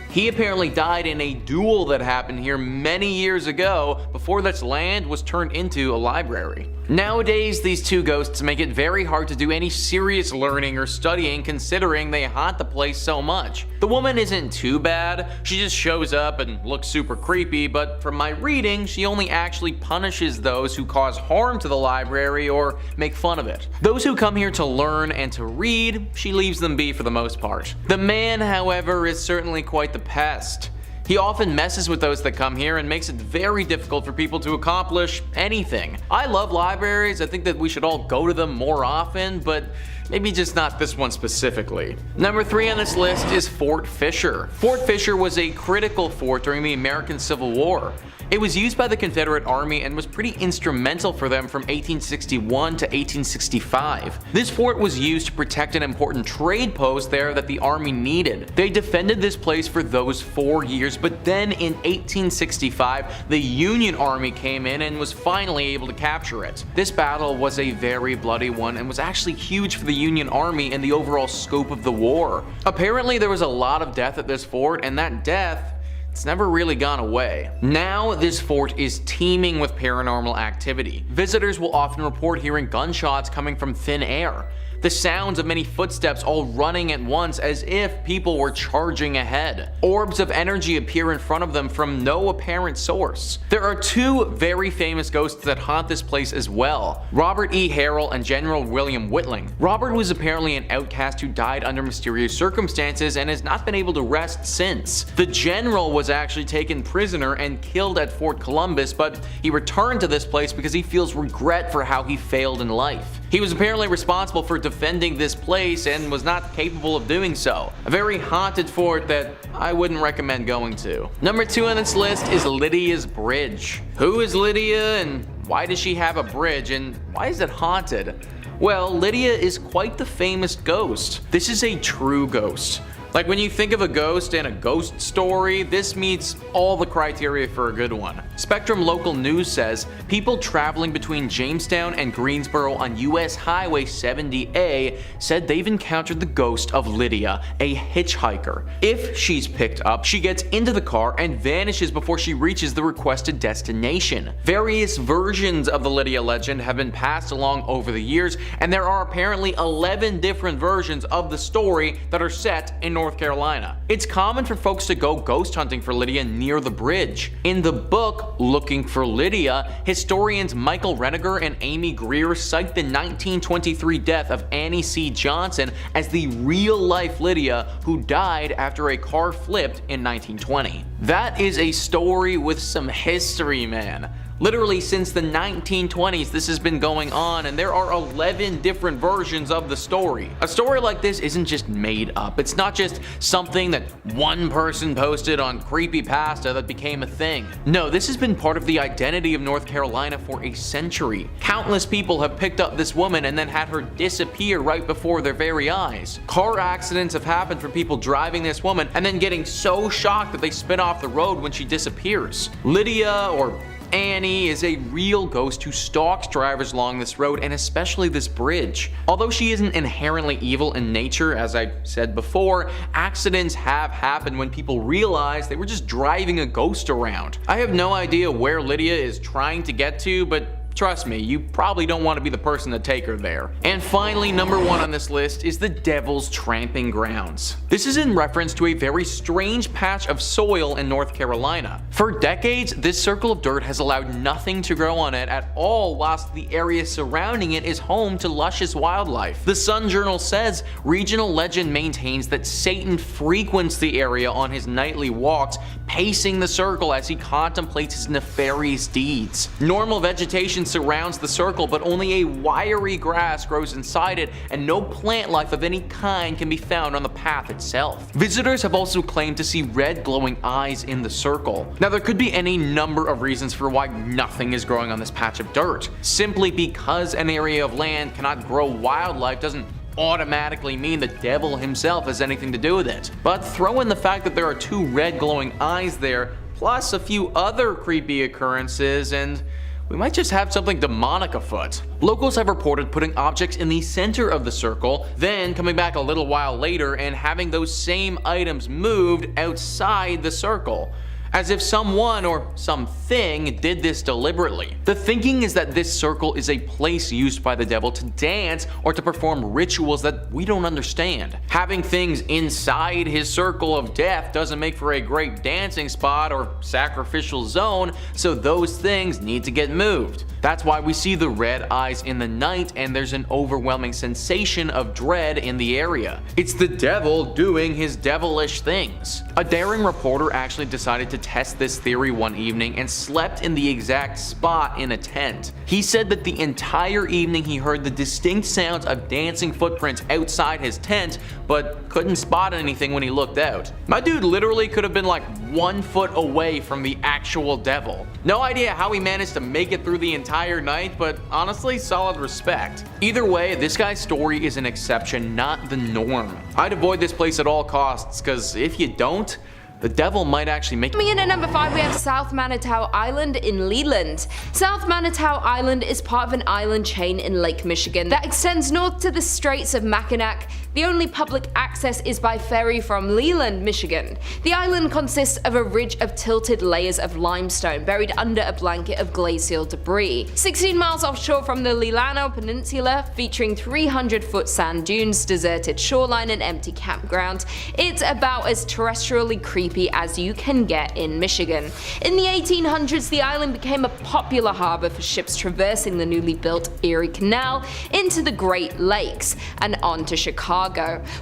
He apparently died in a duel that happened here many years ago before this land was turned into a library. Nowadays, these two ghosts make it very hard to do any serious learning or studying considering they haunt the place so much. The woman isn't too bad, she just shows up and looks super creepy, but from my reading, she only actually punishes those who cause harm to the library or make fun of it. Those who come here to learn and to read, she leaves them be for the most part. The man, however, is certainly quite the pest. He often messes with those that come here and makes it very difficult for people to accomplish anything. I love libraries, I think that we should all go to them more often, but maybe just not this one specifically. Number 3 on this list is Fort Fisher. Fort Fisher was a critical fort during the American Civil War. It was used by the Confederate Army and was pretty instrumental for them from 1861 to 1865. This fort was used to protect an important trade post there that the Army needed. They defended this place for those 4 years, but then in 1865, the Union Army came in and was finally able to capture it. This battle was a very bloody one and was actually huge for the Union Army and the overall scope of the war. Apparently, there was a lot of death at this fort, and that death, it's never really gone away. Now, this fort is teeming with paranormal activity. Visitors will often report hearing gunshots coming from thin air. The sounds of many footsteps all running at once as if people were charging ahead. Orbs of energy appear in front of them from no apparent source. There are two very famous ghosts that haunt this place as well, Robert E. Harrell and General William Whitling. Robert was apparently an outcast who died under mysterious circumstances and has not been able to rest since. The general was actually taken prisoner and killed at Fort Columbus, but he returned to this place because he feels regret for how he failed in life. He was apparently responsible for defending this place and was not capable of doing so. A very haunted fort that I wouldn't recommend going to. Number 2 on this list is Lydias Bridge. Who is Lydia and why does she have a bridge and why is it haunted? Well, Lydia is quite the famous ghost. This is a true ghost. Like when you think of a ghost and a ghost story, this meets all the criteria for a good one. Spectrum Local News says people traveling between Jamestown and Greensboro on US Highway 70A said they've encountered the ghost of Lydia, a hitchhiker. If she's picked up, she gets into the car and vanishes before she reaches the requested destination. Various versions of the Lydia legend have been passed along over the years, and there are apparently 11 different versions of the story that are set in North Carolina. It's common for folks to go ghost hunting for Lydia near the bridge. In the book Looking for Lydia, historians Michael Reniger and Amy Greer cite the 1923 death of Annie C. Johnson as the real-life Lydia who died after a car flipped in 1920. That is a story with some history, man. Literally since the 1920s this has been going on, and there are 11 different versions of the story. A story like this isn't just made up. It's not just something that one person posted on Creepypasta that became a thing. No, this has been part of the identity of North Carolina for a century. Countless people have picked up this woman and then had her disappear right before their very eyes. Car accidents have happened for people driving this woman and then getting so shocked that they spin off the road when she disappears. Lydia, or Annie, is a real ghost who stalks drivers along this road and especially this bridge. Although she isn't inherently evil in nature, as I said before, accidents have happened when people realize they were just driving a ghost around. I have no idea where Lydia is trying to get to, but trust me, you probably don't want to be the person to take her there. And finally, number 1 on this list is the Devil's Tramping Grounds. This is in reference to a very strange patch of soil in North Carolina. For decades, this circle of dirt has allowed nothing to grow on it at all, whilst the area surrounding it is home to luscious wildlife. The Sun Journal says regional legend maintains that Satan frequents the area on his nightly walks, pacing the circle as he contemplates his nefarious deeds. Normal vegetation surrounds the circle, but only a wiry grass grows inside it, and no plant life of any kind can be found on the path itself. Visitors have also claimed to see red glowing eyes in the circle. Now, there could be any number of reasons for why nothing is growing on this patch of dirt. Simply because an area of land cannot grow wildlife doesn't automatically mean the devil himself has anything to do with it. But throw in the fact that there are 2 red glowing eyes there, plus a few other creepy occurrences, and we might just have something demonic afoot. Locals have reported putting objects in the center of the circle, then coming back a little while later and having those same items moved outside the circle, as if someone or something did this deliberately. The thinking is that this circle is a place used by the devil to dance or to perform rituals that we don't understand. Having things inside his circle of death doesn't make for a great dancing spot or sacrificial zone, so those things need to get moved. That's why we see the red eyes in the night and there's an overwhelming sensation of dread in the area. It's the devil doing his devilish things. A daring reporter actually decided to test this theory one evening and slept in the exact spot in a tent. He said that the entire evening he heard the distinct sounds of dancing footprints outside his tent, but couldn't spot anything when he looked out. My dude literally could have been like 1 foot away from the actual devil. No idea how he managed to make it through the entire night, but honestly, solid respect. Either way, this guy's story is an exception, not the norm. I'd avoid this place at all costs, cause if you don't, the devil might actually make. Coming in at number 5, we have South Manatee Island in Leland. South Manatee Island is part of an island chain in Lake Michigan that extends north to the Straits of Mackinac. The only public access is by ferry from Leland, Michigan. The island consists of a ridge of tilted layers of limestone buried under a blanket of glacial debris. 16 miles offshore from the Leona Peninsula, featuring 300-foot sand dunes, deserted shoreline, and empty campground, it's about as terrestrially creepy as you can get in Michigan. In the 1800s, the island became a popular harbor for ships traversing the newly built Erie Canal into the Great Lakes and on to Chicago.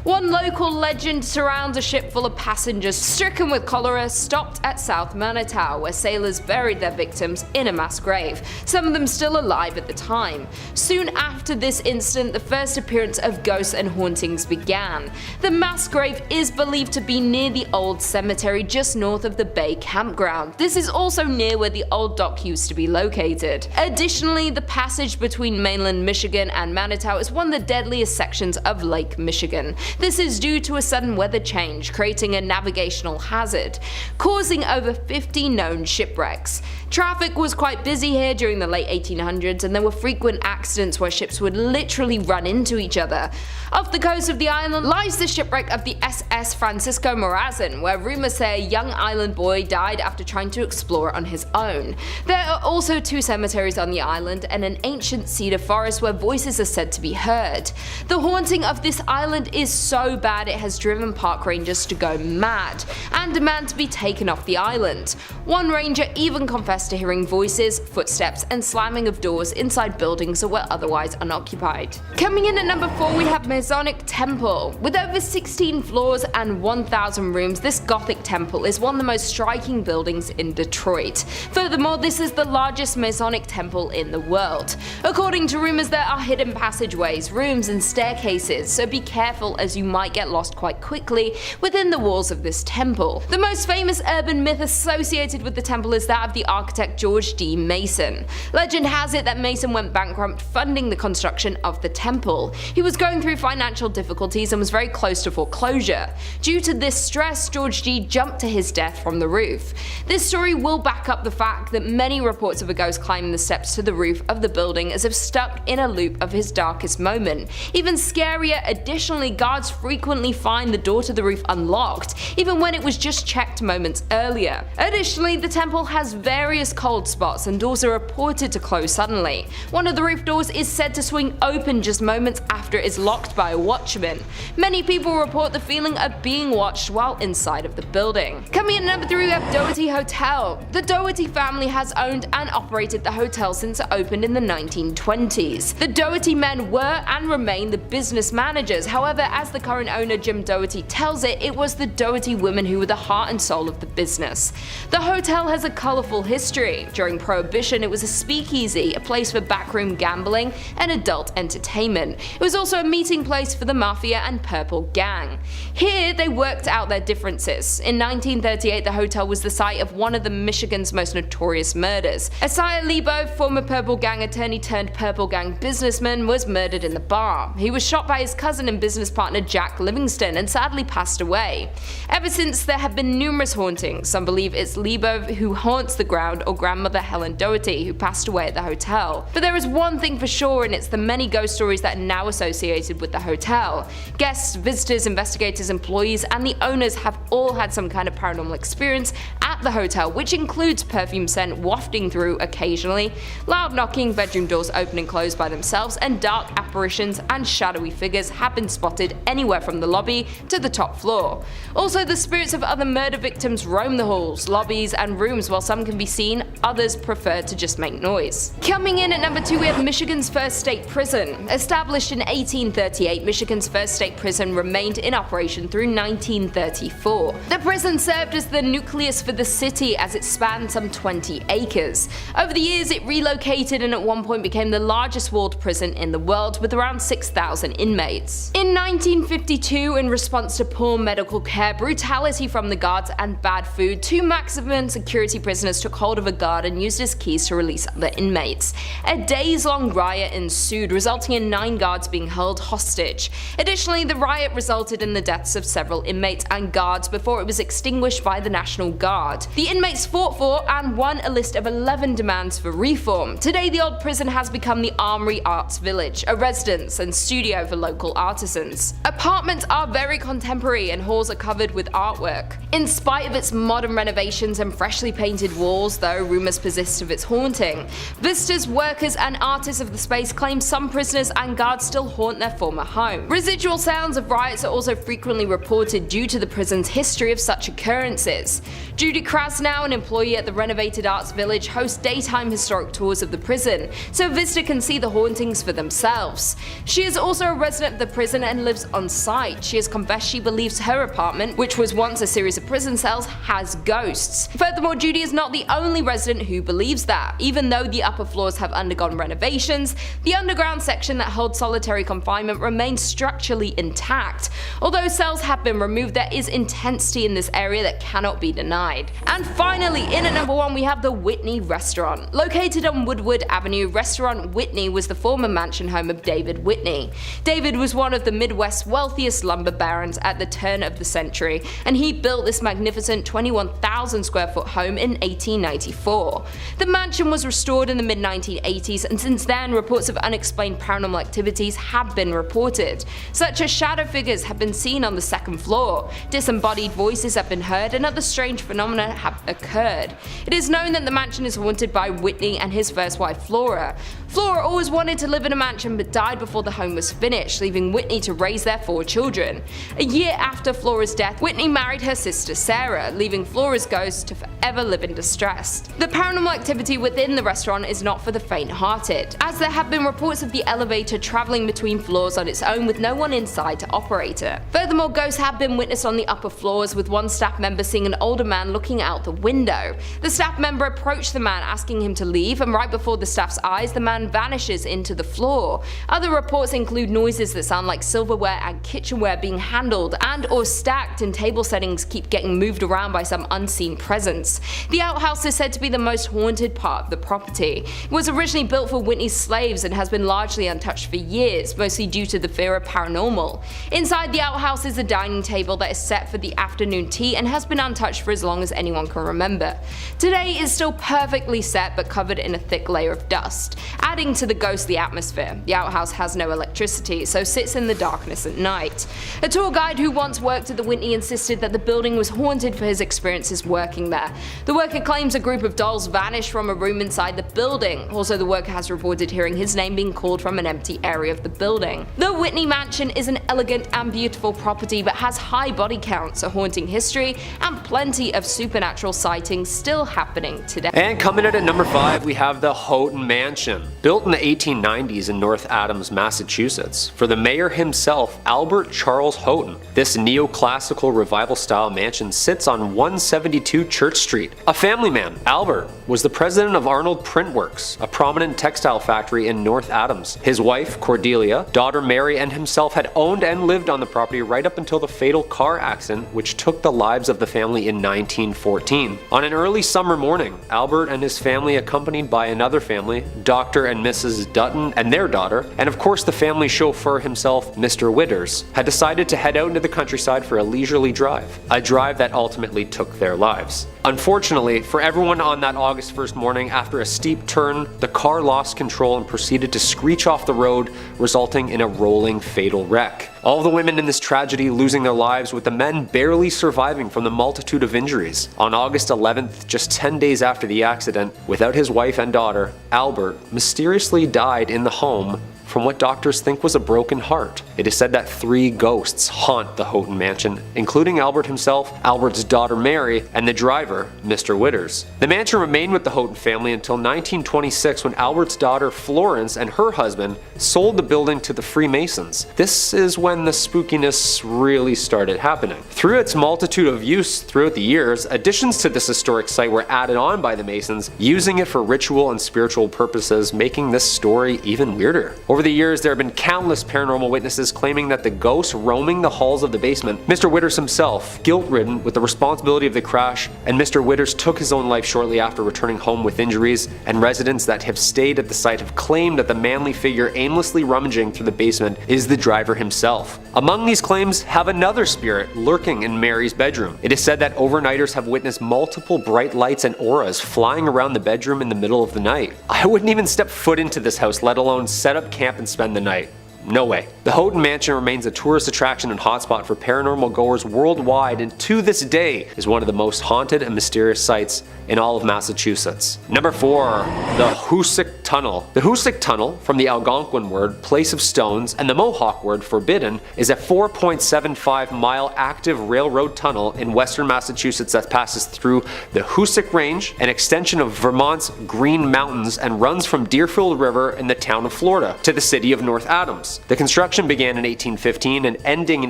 One local legend surrounds a ship full of passengers stricken with cholera stopped at South Manatee, where sailors buried their victims in a mass grave, some of them still alive at the time. Soon after this incident, the first appearance of ghosts and hauntings began. The mass grave is believed to be near the old cemetery just north of the Bay campground. This is also near where the old dock used to be located. Additionally, the passage between mainland Michigan and Manatee is one of the deadliest sections of Lake Michigan. This is due to a sudden weather change, creating a navigational hazard, causing over 50 known shipwrecks. Traffic was quite busy here during the late 1800s, and there were frequent accidents where ships would literally run into each other. Off the coast of the island lies the shipwreck of the SS Francisco Morazan, where rumors say a young island boy died after trying to explore on his own. There are also 2 cemeteries on the island and an ancient cedar forest where voices are said to be heard. The haunting of this island is so bad it has driven park rangers to go mad and demand to be taken off the island. One ranger even confessed to hearing voices, footsteps, and slamming of doors inside buildings that were otherwise unoccupied. Coming in at number 4, we have Masonic Temple. With over 16 floors and 1,000 rooms, this Gothic temple is one of the most striking buildings in Detroit. Furthermore, this is the largest Masonic temple in the world. According to rumors, there are hidden passageways, rooms, and staircases, so be careful as you might get lost quite quickly within the walls of this temple. The most famous urban myth associated with the temple is that of the architect George D. Mason. Legend has it that Mason went bankrupt funding the construction of the temple. He was going through financial difficulties and was very close to foreclosure. Due to this stress, George D. jumped to his death from the roof. This story will back up the fact that many reports of a ghost climbing the steps to the roof of the building as if stuck in a loop of his darkest moment. Even scarier, additionally, guards frequently find the door to the roof unlocked, even when it was just checked moments earlier. Additionally, the temple has various cold spots and doors are reported to close suddenly. One of the roof doors is said to swing open just moments after it is locked by a watchman. Many people report the feeling of being watched while inside of the building. Coming in at number 3, we have Doy Hotel. The Doy family has owned and operated the hotel since it opened in the 1920s. The Doy men were and remain the business managers. However, as the current owner Jim Doherty tells it, it was the Doherty women who were the heart and soul of the business. The hotel has a colourful history. During Prohibition, it was a speakeasy, a place for backroom gambling and adult entertainment. It was also a meeting place for the Mafia and Purple Gang. Here, they worked out their differences. In 1938, the hotel was the site of one of Michigan's most notorious murders. Isaiah Lebo, former Purple Gang attorney turned Purple Gang businessman, was murdered in the bar. He was shot by his cousin and business partner Jack Livingston and sadly passed away. Ever since, there have been numerous hauntings. Some believe it's Lebo who haunts the ground or grandmother Helen Doherty who passed away at the hotel. But there is one thing for sure, and it's the many ghost stories that are now associated with the hotel. Guests, visitors, investigators, employees, and the owners have all had some kind of paranormal experience at the hotel, which includes perfume scent wafting through occasionally, loud knocking, bedroom doors open and close by themselves, and dark apparitions and shadowy figures have been spotted anywhere from the lobby to the top floor. Also, the spirits of other murder victims roam the halls, lobbies, and rooms. While some can be seen, others prefer to just make noise. Coming in at number 2, we have Michigan's first state prison. Established in 1838, Michigan's first state prison remained in operation through 1934. The prison served as the nucleus for the city as it spanned some 20 acres. Over the years it relocated and at one point became the largest walled prison in the world with around 6,000 inmates. In 1952, in response to poor medical care, brutality from the guards and bad food, 2 maximum security prisoners took hold of a guard and used his keys to release other inmates. A days-long riot ensued, resulting in 9 guards being held hostage. Additionally, the riot resulted in the deaths of several inmates and guards before it was extinguished by the National Guard. The inmates fought for and won a list of 11 demands for reform. Today, the old prison has become the Armory Arts Village, a residence and studio for local artisans. Apartments are very contemporary and halls are covered with artwork. In spite of its modern renovations and freshly painted walls, though, rumours persist of its haunting. Visitors, workers and artists of the space claim some prisoners and guards still haunt their former home. Residual sounds of riots are also frequently reported due to the prison's history of such occurrences. Judy Krasnow, an employee at the renovated Arts Village, hosts daytime historic tours of the prison, so a visitor can see the hauntings for themselves. She is also a resident of the prison and lives on site. She has confessed she believes her apartment, which was once a series of prison cells, has ghosts. Furthermore, Judy is not the only resident who believes that. Even though the upper floors have undergone renovations, the underground section that held solitary confinement remains structurally intact. Although cells have been removed, there is intensity in this area that cannot be denied. And finally, in at number 1 we have the Whitney Restaurant. Located on Woodward Avenue, Restaurant Whitney was the former mansion home of David Whitney. David was one of the Midwest's wealthiest lumber barons at the turn of the century, and he built this magnificent 21,000 square foot home in 1894. The mansion was restored in the mid-1980s, and since then reports of unexplained paranormal activities have been reported, such as shadow figures have been seen on the second floor, disembodied voices have been heard, and other strange phenomena have occurred. It is known that the mansion is haunted by Whitney and his first wife Flora. Flora always wanted to live in a mansion but died before the home was finished, leaving Whitney to raise their 4 children. A year after Flora's death, Whitney married her sister Sarah, leaving Flora's ghost to forever live in distress. The paranormal activity within the restaurant is not for the faint-hearted, as there have been reports of the elevator travelling between floors on its own with no one inside to operate it. Furthermore, ghosts have been witnessed on the upper floors, with one staff member seeing an older man looking out the window. The staff member approached the man asking him to leave, and right before the staff's eyes, the man vanishes into the floor. Other reports include noises that sound like silverware and kitchenware being handled and or stacked in table settings keep getting moved around by some unseen presence. The outhouse is said to be the most haunted part of the property. It was originally built for Whitney's slaves and has been largely untouched for years, mostly due to the fear of paranormal. Inside the outhouse is a dining table that is set for the afternoon tea and has been untouched for as long as anyone can remember. Today is still perfectly set but covered in a thick layer of dust, adding to the ghostly atmosphere. The outhouse has no electricity, so sits in the darkness at night. A tour guide who once worked at the Whitney insisted that the building was haunted for his experiences working there. The worker claims a group of dolls vanished from a room inside the building. Also, the worker has reported hearing his name being called from an empty area of the building. The Whitney Mansion is an elegant and beautiful property but has high body counts, a haunting history, and plenty of supernatural sightings still happening today. And coming in at number 5 we have the Houghton Mansion. Built in the 1890s in North Adams, Massachusetts, for the mayor himself, Albert Charles Houghton. This neoclassical revival-style mansion sits on 172 Church Street. A family man, Albert was the president of Arnold Print Works, a prominent textile factory in North Adams. His wife, Cordelia, daughter Mary, and himself had owned and lived on the property right up until the fatal car accident which took the lives of the family in 1914. On an early summer morning, Albert and his family, accompanied by another family, Dr. and Mrs. Dutton and their daughter, and of course the family chauffeur himself, Mr. Witters, had decided to head out into the countryside for a leisurely drive, a drive that ultimately took their lives. Unfortunately for everyone on that August 1st morning, after a steep turn, the car lost control and proceeded to screech off the road, resulting in a rolling fatal wreck. All the women in this tragedy losing their lives, with the men barely surviving from the multitude of injuries. On August 11th, just 10 days after the accident, without his wife and daughter, Albert mysteriously died in the home from what doctors think was a broken heart. It is said that 3 ghosts haunt the Houghton mansion, including Albert himself, Albert's daughter Mary, and the driver, Mr. Witters. The mansion remained with the Houghton family until 1926, when Albert's daughter Florence and her husband sold the building to the Freemasons. This is when the spookiness really started happening. Through its multitude of use throughout the years, additions to this historic site were added on by the Masons, using it for ritual and spiritual purposes, making this story even weirder. Over the years, there have been countless paranormal witnesses claiming that the ghosts roaming the halls of the basement, Mr. Witters himself, guilt-ridden with the responsibility of the crash, and Mr. Witters took his own life shortly after returning home with injuries, and residents that have stayed at the site have claimed that the manly figure aimlessly rummaging through the basement is the driver himself. Among these claims have another spirit lurking in Mary's bedroom. It is said that overnighters have witnessed multiple bright lights and auras flying around the bedroom in the middle of the night. I wouldn't even step foot into this house, let alone set up camp and spend the night. No way. The Houghton Mansion remains a tourist attraction and hotspot for paranormal goers worldwide, and to this day is one of the most haunted and mysterious sites in all of Massachusetts. Number 4. The Hoosick Tunnel. The Hoosick Tunnel, from the Algonquin word place of stones and the Mohawk word forbidden, is a 4.75-mile active railroad tunnel in western Massachusetts that passes through the Hoosick Range, an extension of Vermont's Green Mountains, and runs from Deerfield River in the town of Florida to the city of North Adams. The construction began in 1815 and ending in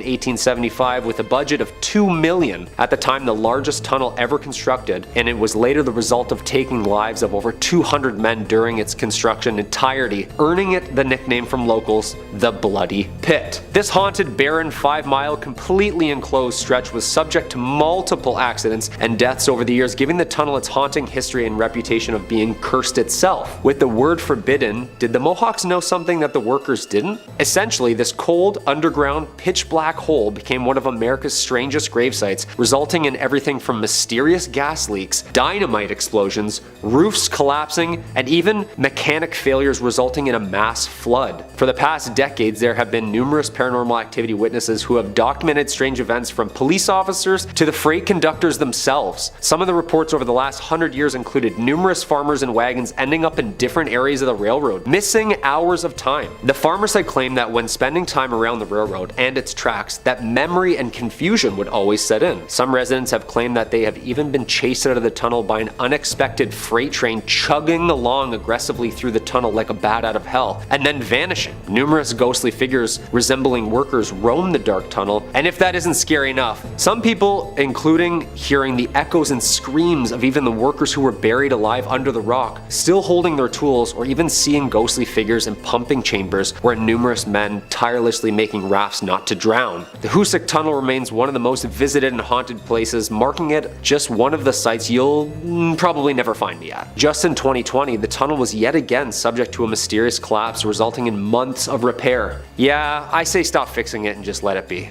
1875 with a budget of $2 million, at the time the largest tunnel ever constructed, and it was later the result of taking lives of over 200 men during its construction entirety, earning it the nickname from locals, the Bloody Pit. This haunted, barren, 5-mile, completely enclosed stretch was subject to multiple accidents and deaths over the years, giving the tunnel its haunting history and reputation of being cursed itself. With the word forbidden, did the Mohawks know something that the workers didn't? Essentially, this cold, underground, pitch-black hole became one of America's strangest grave sites, resulting in everything from mysterious gas leaks, dynamite explosions, roofs collapsing, and even mechanic failures resulting in a mass flood. For the past decades, there have been numerous paranormal activity witnesses who have documented strange events, from police officers to the freight conductors themselves. Some of the reports over the last 100 years included numerous farmers and wagons ending up in different areas of the railroad, missing hours of time. The farmers had claimed that when spending time around the railroad and its tracks, that memory and confusion would always set in. Some residents have claimed that they have even been chased out of the tunnel by an unexpected freight train chugging along aggressively through the tunnel like a bat out of hell, and then vanishing. Numerous ghostly figures resembling workers roam the dark tunnel, and if that isn't scary enough, some people, including hearing the echoes and screams of even the workers who were buried alive under the rock, still holding their tools, or even seeing ghostly figures in pumping chambers where numerous men tirelessly making rafts not to drown. The Hoosick Tunnel remains one of the most visited and haunted places, marking it just one of the sites you'll probably never find me at. Just in 2020, the tunnel was yet again subject to a mysterious collapse, resulting in months of repair. Yeah, I say stop fixing it and just let it be.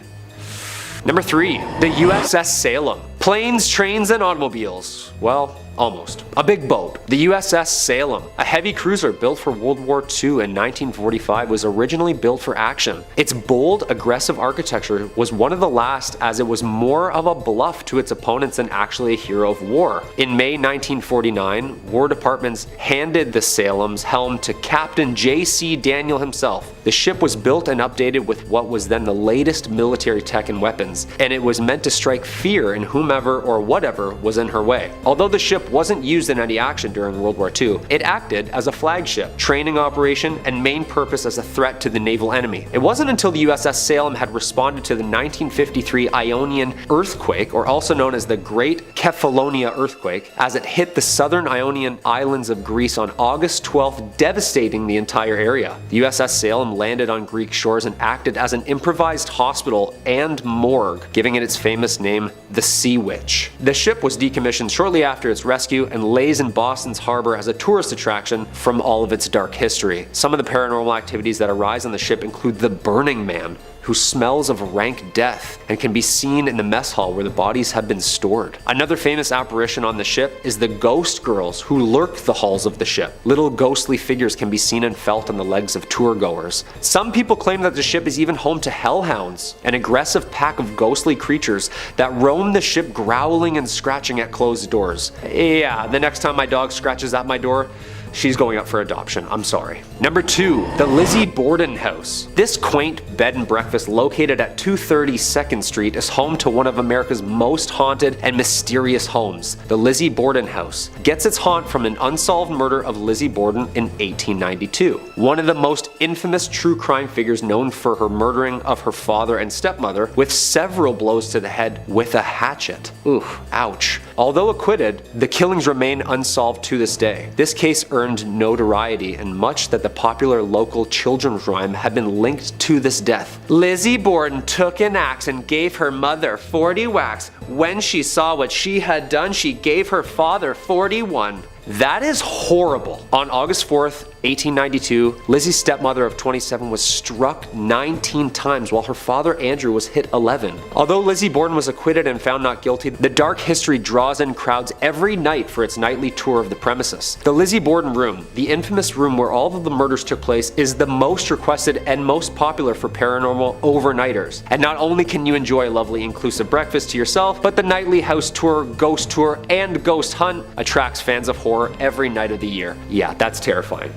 Number 3. The USS Salem. Planes, trains, and automobiles. Well, almost. A big boat. The USS Salem, a heavy cruiser built for World War II in 1945, was originally built for action. Its bold, aggressive architecture was one of the last, as it was more of a bluff to its opponents than actually a hero of war. In May 1949, War Departments handed the Salem's helm to Captain J.C. Daniel himself. The ship was built and updated with what was then the latest military tech and weapons, and it was meant to strike fear in whomever or whatever was in her way. Although the ship wasn't used in any action during World War II, it acted as a flagship, training operation, and main purpose as a threat to the naval enemy. It wasn't until the USS Salem had responded to the 1953 Ionian earthquake, or also known as the Great Kefalonia earthquake, as it hit the southern Ionian islands of Greece on August 12th, devastating the entire area. The USS Salem landed on Greek shores and acted as an improvised hospital and morgue, giving it its famous name, the Sea Witch. The ship was decommissioned shortly after its rescue and lays in Boston's harbor as a tourist attraction from all of its dark history. Some of the paranormal activities that arise on the ship include the Burning Man, who smells of rank death and can be seen in the mess hall where the bodies have been stored. Another famous apparition on the ship is the Ghost Girls, who lurk the halls of the ship. Little ghostly figures can be seen and felt on the legs of tour goers. Some people claim that the ship is even home to hellhounds, an aggressive pack of ghostly creatures that roam the ship, growling and scratching at closed doors. Yeah, the next time my dog scratches at my door, she's going up for adoption. I'm sorry. Number 2, the Lizzie Borden House. This quaint bed and breakfast located at 230 2nd Street is home to one of America's most haunted and mysterious homes. The Lizzie Borden House gets its haunt from an unsolved murder of Lizzie Borden in 1892. One of the most infamous true crime figures known for her murdering of her father and stepmother with several blows to the head with a hatchet. Oof, ouch. Although acquitted, the killings remain unsolved to this day. This case earned notoriety and much that the popular local children's rhyme had been linked to this death. Lizzie Borden took an axe and gave her mother 40 whacks. When she saw what she had done, she gave her father 41. That is horrible. On August 4th, 1892, Lizzie's stepmother of 27 was struck 19 times while her father Andrew was hit 11. Although Lizzie Borden was acquitted and found not guilty, the dark history draws in crowds every night for its nightly tour of the premises. The Lizzie Borden room, the infamous room where all of the murders took place, is the most requested and most popular for paranormal overnighters. And not only can you enjoy a lovely inclusive breakfast to yourself, but the nightly house tour, ghost tour, and ghost hunt attracts fans of horror every night of the year. Yeah, that's terrifying.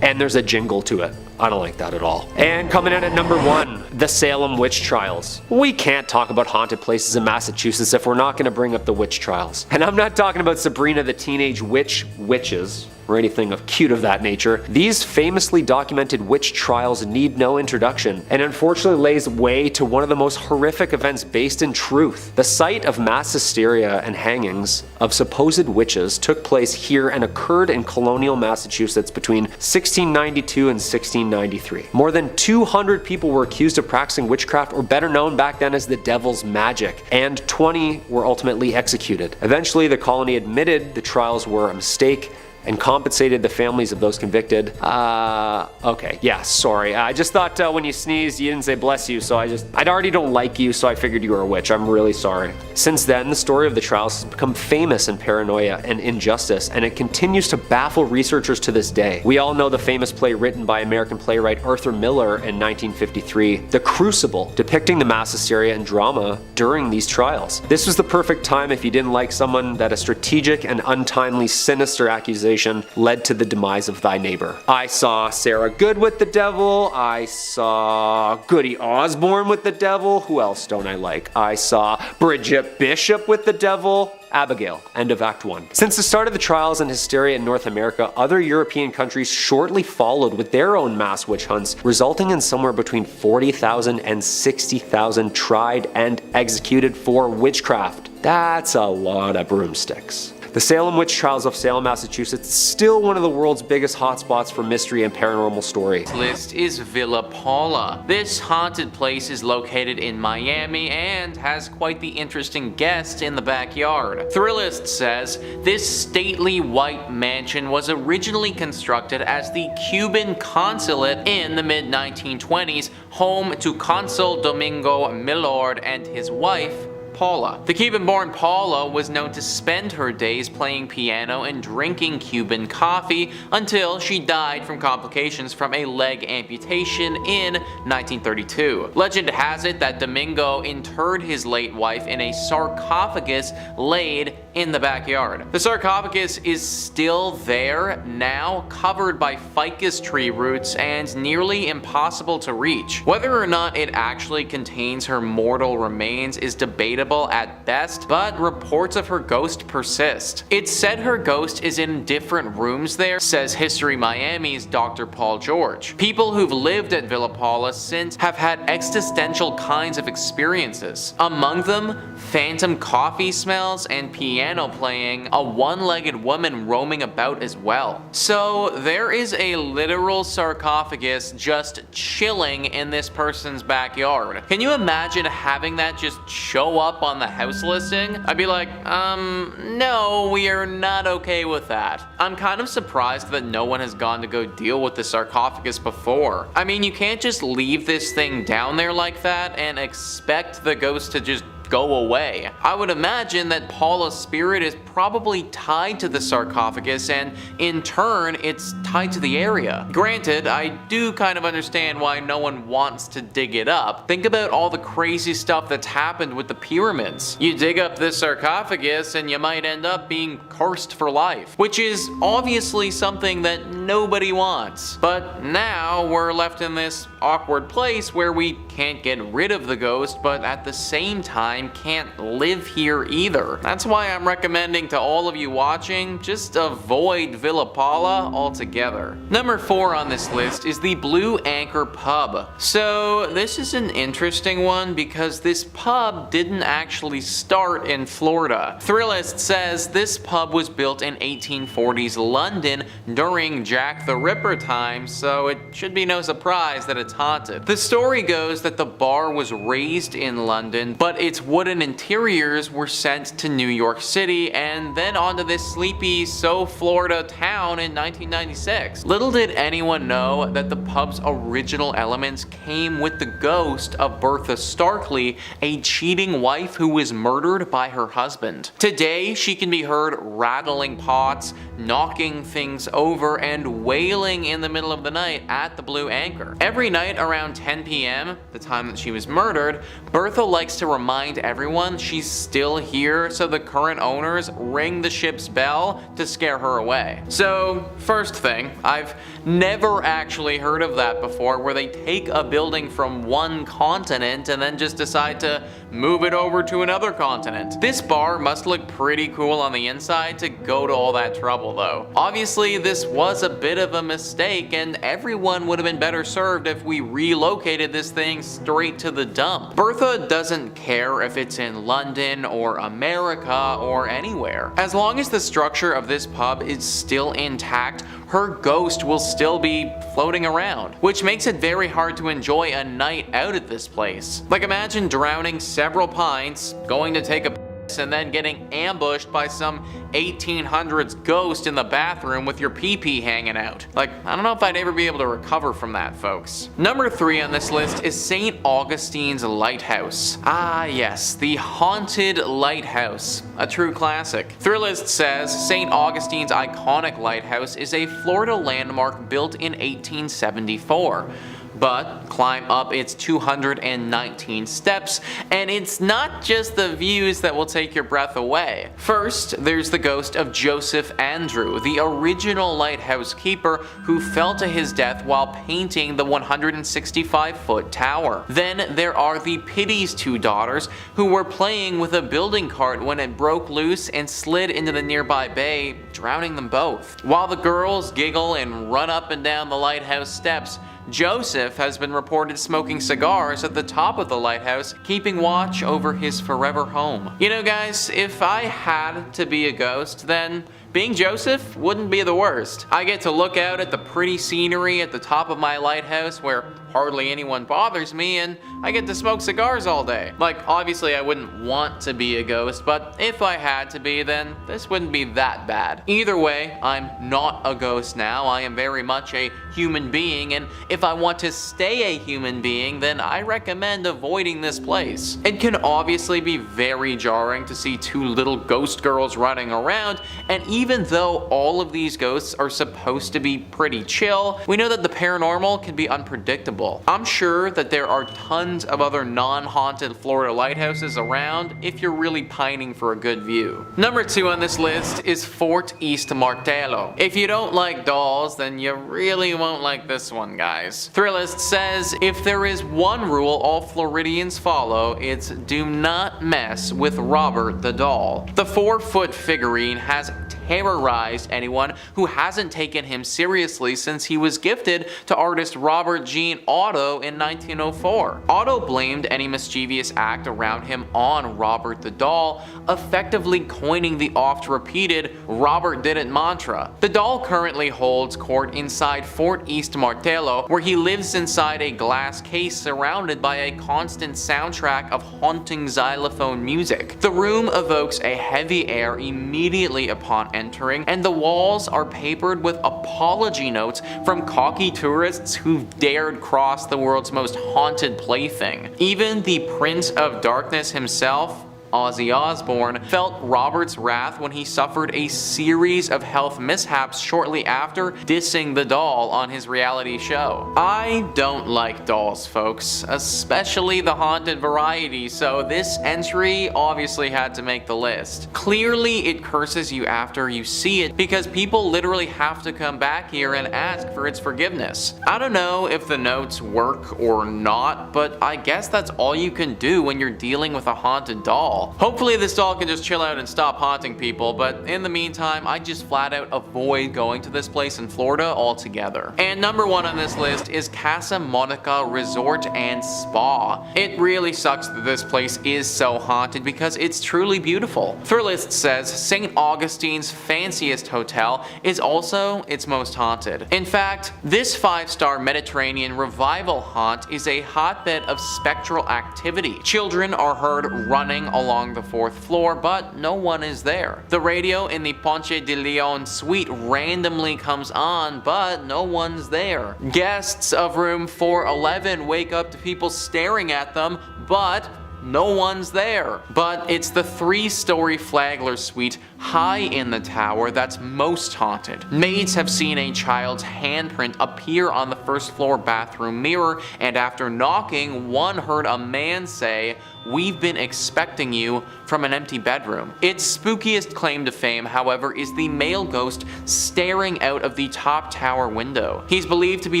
And there's a jingle to it. I don't like that at all. And coming in at number 1, the Salem Witch Trials. We can't talk about haunted places in Massachusetts if we're not going to bring up the witch trials. And I'm not talking about Sabrina the Teenage Witches or anything of cute of that nature. These famously documented witch trials need no introduction, and unfortunately lays way to one of the most horrific events based in truth. The site of mass hysteria and hangings of supposed witches took place here and occurred in colonial Massachusetts between 1692 and 1693. More than 200 people were accused of practicing witchcraft, or better known back then as the devil's magic, and 20 were ultimately executed. Eventually, the colony admitted the trials were a mistake and compensated the families of those convicted. Okay, yeah, sorry. I just thought when you sneezed, you didn't say bless you, so I already don't like you, so I figured you were a witch. I'm really sorry. Since then, the story of the trials has become famous in paranoia and injustice, and it continues to baffle researchers to this day. We all know the famous play written by American playwright Arthur Miller in 1953, The Crucible, depicting the mass hysteria and drama during these trials. This was the perfect time if you didn't like someone that a strategic and untimely sinister accusation led to the demise of thy neighbor. I saw Sarah Good with the devil. I saw Goody Osborne with the devil. Who else don't I like? I saw Bridget Bishop with the devil. Abigail. End of Act 1. Since the start of the trials and hysteria in North America, other European countries shortly followed with their own mass witch hunts, resulting in somewhere between 40,000 and 60,000 tried and executed for witchcraft. That's a lot of broomsticks. The Salem Witch Trials of Salem, Massachusetts is still one of the world's biggest hotspots for mystery and paranormal story. This list is Villa Paula. This haunted place is located in Miami and has quite the interesting guest in the backyard. Thrillist says, this stately white mansion was originally constructed as the Cuban consulate in the mid-1920s, home to Consul Domingo Millard and his wife, Paula. The Cuban-born Paula was known to spend her days playing piano and drinking Cuban coffee until she died from complications from a leg amputation in 1932. Legend has it that Domingo interred his late wife in a sarcophagus laid in the backyard. The sarcophagus is still there now, covered by ficus tree roots and nearly impossible to reach. Whether or not it actually contains her mortal remains is debatable at best, but reports of her ghost persist. It's said her ghost is in different rooms there, says History Miami's Dr. Paul George. People who've lived at Villa Paula since have had existential kinds of experiences. Among them, phantom coffee smells and piano playing, a one-legged woman roaming about as well. So there is a literal sarcophagus just chilling in this person's backyard. Can you imagine having that just show up on the house listing? I'd be like, no, we are not okay with that. I'm kind of surprised that no one has gone to go deal with the sarcophagus before. I mean, you can't just leave this thing down there like that and expect the ghost to just go away. I would imagine that Paula's spirit is probably tied to the sarcophagus, and in turn it's tied to the area. Granted, I do kind of understand why no one wants to dig it up. Think about all the crazy stuff that's happened with the pyramids. You dig up this sarcophagus and you might end up being cursed for life, which is obviously something that nobody wants. But now we're left in this awkward place where we can't get rid of the ghost, but at the same time can't live here either. That's why I'm recommending to all of you watching, just avoid Villa Paula altogether. Number 4 on this list is the Blue Anchor Pub. So this is an interesting one because this pub didn't actually start in Florida. Thrillist says this pub was built in 1840s London during Jack the Ripper times, so it should be no surprise that it's haunted. The story goes that the bar was raised in London, but its wooden interiors were sent to New York City and then onto this sleepy Florida town in 1996. Little did anyone know that the pub's original elements came with the ghost of Bertha Starkley, a cheating wife who was murdered by her husband. Today, she can be heard rattling pots, knocking things over, and wailing in the middle of the night at the Blue Anchor. Every night around 10 p.m., the time that she was murdered, Bertha likes to remind everyone she's still here, so the current owners ring the ship's bell to scare her away. So, first thing, I've never actually heard of that before, where they take a building from one continent and then just decide to move it over to another continent. This bar must look pretty cool on the inside to go to all that trouble though. Obviously this was a bit of a mistake and everyone would have been better served if we relocated this thing straight to the dump. Bertha doesn't care if it's in London or America or anywhere. As long as the structure of this pub is still intact, her ghost will still be floating around, which makes it very hard to enjoy a night out at this place. Like imagine drowning several pints, going to take a piss, and then getting ambushed by some 1800s ghost in the bathroom with your pee-pee hanging out. Like, I don't know if I'd ever be able to recover from that, folks. Number 3 on this list is St. Augustine's Lighthouse. Ah yes, the haunted lighthouse, a true classic. Thrillist says St. Augustine's iconic lighthouse is a Florida landmark built in 1874. But climb up its 219 steps, and it's not just the views that will take your breath away. First, there's the ghost of Joseph Andrew, the original lighthouse keeper who fell to his death while painting the 165-foot tower. Then there are the Pity's 2 daughters who were playing with a building cart when it broke loose and slid into the nearby bay, drowning them both. While the girls giggle and run up and down the lighthouse steps, Joseph has been reported smoking cigars at the top of the lighthouse, keeping watch over his forever home. You know guys, if I had to be a ghost, then being Joseph wouldn't be the worst. I get to look out at the pretty scenery at the top of my lighthouse where hardly anyone bothers me, and I get to smoke cigars all day. Like, obviously I wouldn't want to be a ghost, but if I had to be, then this wouldn't be that bad. Either way, I'm not a ghost now. I am very much a human being, and if I want to stay a human being, then I recommend avoiding this place. It can obviously be very jarring to see 2 little ghost girls running around, and even though all of these ghosts are supposed to be pretty chill, we know that the paranormal can be unpredictable. I'm sure that there are tons of other non-haunted Florida lighthouses around if you're really pining for a good view. Number 2 on this list is Fort East Martello. If you don't like dolls, then you really won't like this one, guys. Thrillist says if there is one rule all Floridians follow, it's do not mess with Robert the doll. The 4-foot figurine has terrorized anyone who hasn't taken him seriously since he was gifted to artist Robert Jean Otto in 1904. Otto blamed any mischievous act around him on Robert the doll, effectively coining the oft-repeated Robert did it mantra. The doll currently holds court inside Fort East Martello, where he lives inside a glass case surrounded by a constant soundtrack of haunting xylophone music. The room evokes a heavy air immediately upon entering, and the walls are papered with apology notes from cocky tourists who've dared cross the world's most haunted plaything. Even the Prince of Darkness himself, Ozzy Osbourne, felt Robert's wrath when he suffered a series of health mishaps shortly after dissing the doll on his reality show. I don't like dolls, folks, especially the haunted variety, so this entry obviously had to make the list. Clearly it curses you after you see it because people literally have to come back here and ask for its forgiveness. I don't know if the notes work or not, but I guess that's all you can do when you're dealing with a haunted doll. Hopefully this doll can just chill out and stop haunting people, but in the meantime, I just flat out avoid going to this place in Florida altogether. And number 1 on this list is Casa Monica Resort and Spa. It really sucks that this place is so haunted because it's truly beautiful. Thrillist says St. Augustine's fanciest hotel is also its most haunted. In fact, this 5-star Mediterranean revival haunt is a hotbed of spectral activity. Children are heard running along the 4th floor, but no one is there. The radio in the Ponce de Leon suite randomly comes on, but no one's there. Guests of room 411 wake up to people staring at them, but no one's there. But it's the 3-story Flagler suite high in the tower that's most haunted. Maids have seen a child's handprint appear on the 1st floor bathroom mirror, and after knocking, one heard a man say, "We've been expecting you," from an empty bedroom. Its spookiest claim to fame, however, is the male ghost staring out of the top tower window. He's believed to be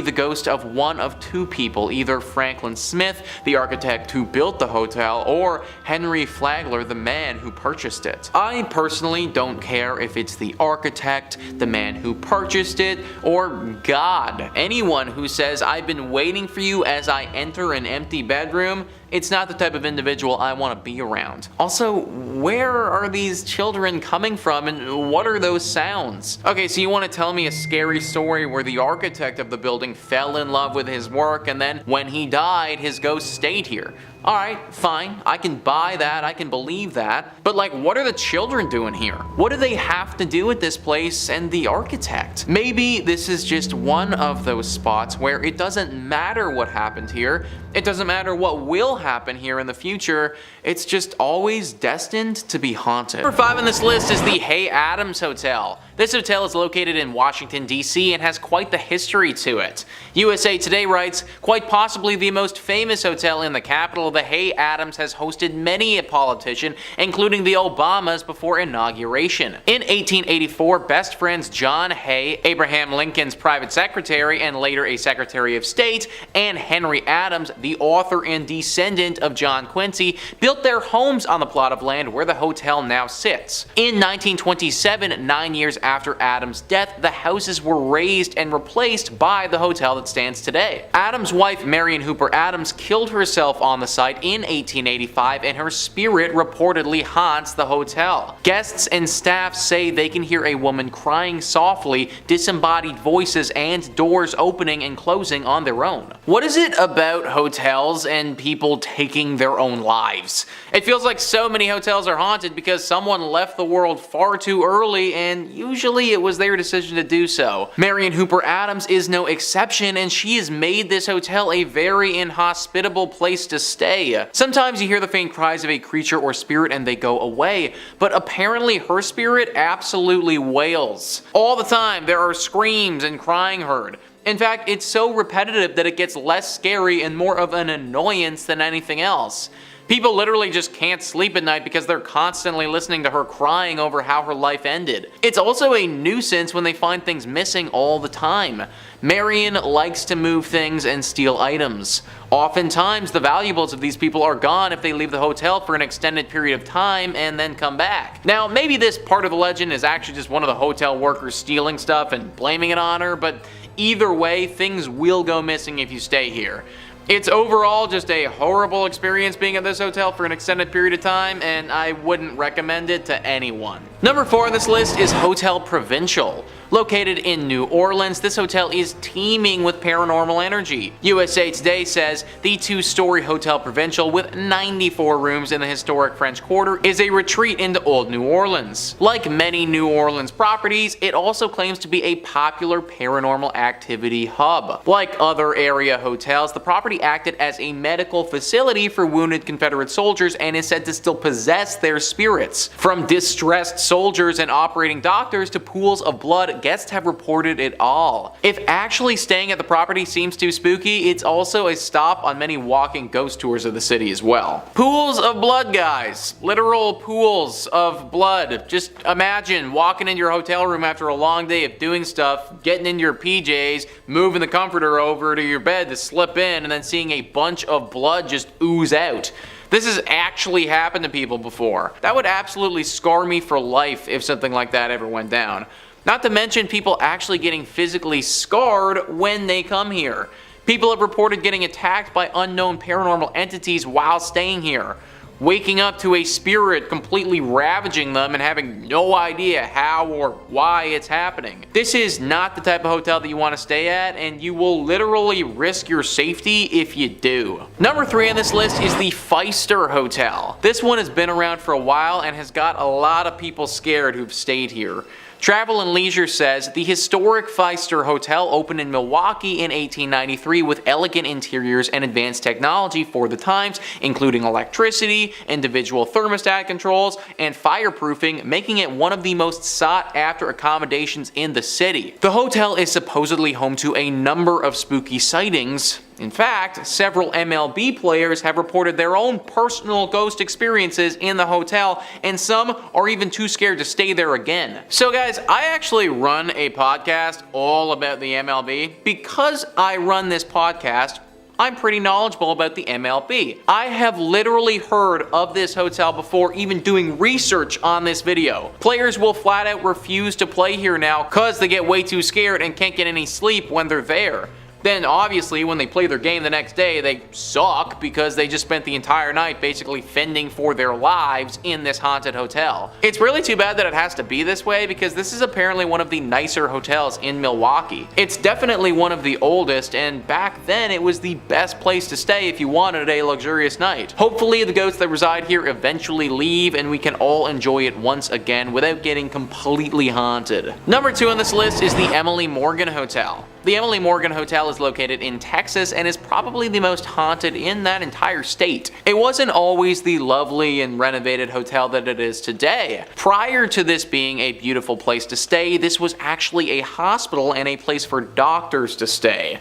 the ghost of one of 2 people, either Franklin Smith, the architect who built the hotel, or Henry Flagler, the man who purchased it. I personally don't care if it's the architect, the man who purchased it, or God. Anyone who says, "I've been waiting for you as I enter an empty bedroom," it's not the type of individual I want to be around. Also, where are these children coming from and what are those sounds? Okay, so you want to tell me a scary story where the architect of the building fell in love with his work and then when he died, his ghost stayed here. Alright, fine, I can buy that, I can believe that, but like, what are the children doing here? What do they have to do with this place and the architect? Maybe this is just one of those spots where it doesn't matter what happened here, it doesn't matter what will happen here in the future, it's just always destined to be haunted. Number 5 on this list is the Hay Adams Hotel. This hotel is located in Washington, D.C. and has quite the history to it. USA Today writes, "Quite possibly the most famous hotel in the capital, the Hay Adams has hosted many a politician, including the Obamas before inauguration. In 1884, best friends John Hay, Abraham Lincoln's private secretary and later a Secretary of State, and Henry Adams, the author and descendant of John Quincy, built their homes on the plot of land where the hotel now sits. In 1927, 9 years after Adams' death, the houses were razed and replaced by the hotel that stands today. Adams' wife, Marion Hooper Adams, killed herself on the site in 1885, and her spirit reportedly haunts the hotel. Guests and staff say they can hear a woman crying softly, disembodied voices, and doors opening and closing on their own. What is it about hotels and people taking their own lives? It feels like so many hotels are haunted because someone left the world far too early, and usually it was their decision to do so. Marion Hooper Adams is no exception, and she has made this hotel a very inhospitable place to stay. Sometimes you hear the faint cries of a creature or spirit and they go away, but apparently her spirit absolutely wails. All the time there are screams and crying heard. In fact, it's so repetitive that it gets less scary and more of an annoyance than anything else. People literally just can't sleep at night because they're constantly listening to her crying over how her life ended. It's also a nuisance when they find things missing all the time. Marion likes to move things and steal items. Oftentimes, the valuables of these people are gone if they leave the hotel for an extended period of time and then come back. Now, maybe this part of the legend is actually just one of the hotel workers stealing stuff and blaming it on her, but either way, things will go missing if you stay here. It's overall just a horrible experience being at this hotel for an extended period of time, and I wouldn't recommend it to anyone. Number 4 on this list is Hotel Provincial. Located in New Orleans, this hotel is teeming with paranormal energy. USA Today says the 2-story Hotel Provincial with 94 rooms in the historic French Quarter is a retreat into old New Orleans. Like many New Orleans properties, it also claims to be a popular paranormal activity hub. Like other area hotels, the property acted as a medical facility for wounded Confederate soldiers and is said to still possess their spirits. From distressed soldiers and operating doctors to pools of blood, guests have reported it all. If actually staying at the property seems too spooky, it's also a stop on many walking ghost tours of the city as well. Pools of blood, guys. Literal pools of blood. Just imagine walking in your hotel room after a long day of doing stuff, getting in your PJs, moving the comforter over to your bed to slip in, and then seeing a bunch of blood just ooze out. This has actually happened to people before. That would absolutely scar me for life if something like that ever went down. Not to mention people actually getting physically scarred when they come here. People have reported getting attacked by unknown paranormal entities while staying here, waking up to a spirit completely ravaging them and having no idea how or why it's happening. This is not the type of hotel that you want to stay at, and you will literally risk your safety if you do. Number 3 on this list is the Pfister Hotel. This one has been around for a while and has got a lot of people scared who've stayed here. Travel and Leisure says the historic Pfister Hotel opened in Milwaukee in 1893 with elegant interiors and advanced technology for the times, including electricity, individual thermostat controls, and fireproofing, making it one of the most sought-after accommodations in the city. The hotel is supposedly home to a number of spooky sightings. In fact, several MLB players have reported their own personal ghost experiences in the hotel, and some are even too scared to stay there again. So guys, I actually run a podcast all about the MLB. Because I run this podcast, I'm pretty knowledgeable about the MLB. I have literally heard of this hotel before even doing research on this video. Players will flat out refuse to play here now because they get way too scared and can't get any sleep when they're there. Then obviously when they play their game the next day, they suck because they just spent the entire night basically fending for their lives in this haunted hotel. It's really too bad that it has to be this way because this is apparently one of the nicer hotels in Milwaukee. It's definitely one of the oldest, and back then it was the best place to stay if you wanted a luxurious night. Hopefully the ghosts that reside here eventually leave and we can all enjoy it once again without getting completely haunted. Number 2 on this list is the Emily Morgan Hotel. The Emily Morgan Hotel is located in Texas and is probably the most haunted in that entire state. It wasn't always the lovely and renovated hotel that it is today. Prior to this being a beautiful place to stay, this was actually a hospital and a place for doctors to stay.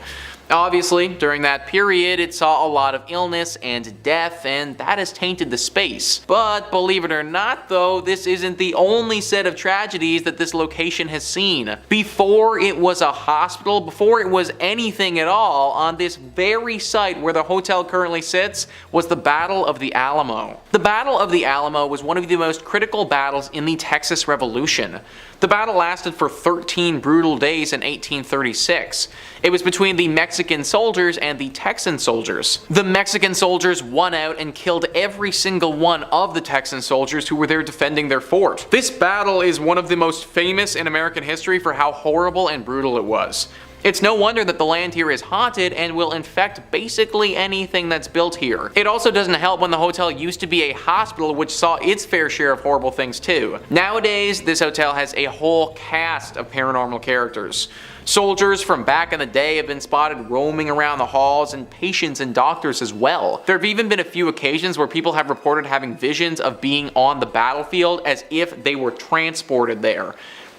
Obviously, during that period, it saw a lot of illness and death, and that has tainted the space. But believe it or not though, this isn't the only set of tragedies that this location has seen. Before it was a hospital, before it was anything at all, on this very site where the hotel currently sits was the Battle of the Alamo. The Battle of the Alamo was one of the most critical battles in the Texas Revolution. The battle lasted for 13 brutal days in 1836. It was between the Mexican soldiers and the Texan soldiers. The Mexican soldiers won out and killed every single one of the Texan soldiers who were there defending their fort. This battle is one of the most famous in American history for how horrible and brutal it was. It's no wonder that the land here is haunted and will infect basically anything that's built here. It also doesn't help when the hotel used to be a hospital which saw its fair share of horrible things too. Nowadays, this hotel has a whole cast of paranormal characters. Soldiers from back in the day have been spotted roaming around the halls, and patients and doctors as well. There have even been a few occasions where people have reported having visions of being on the battlefield as if they were transported there.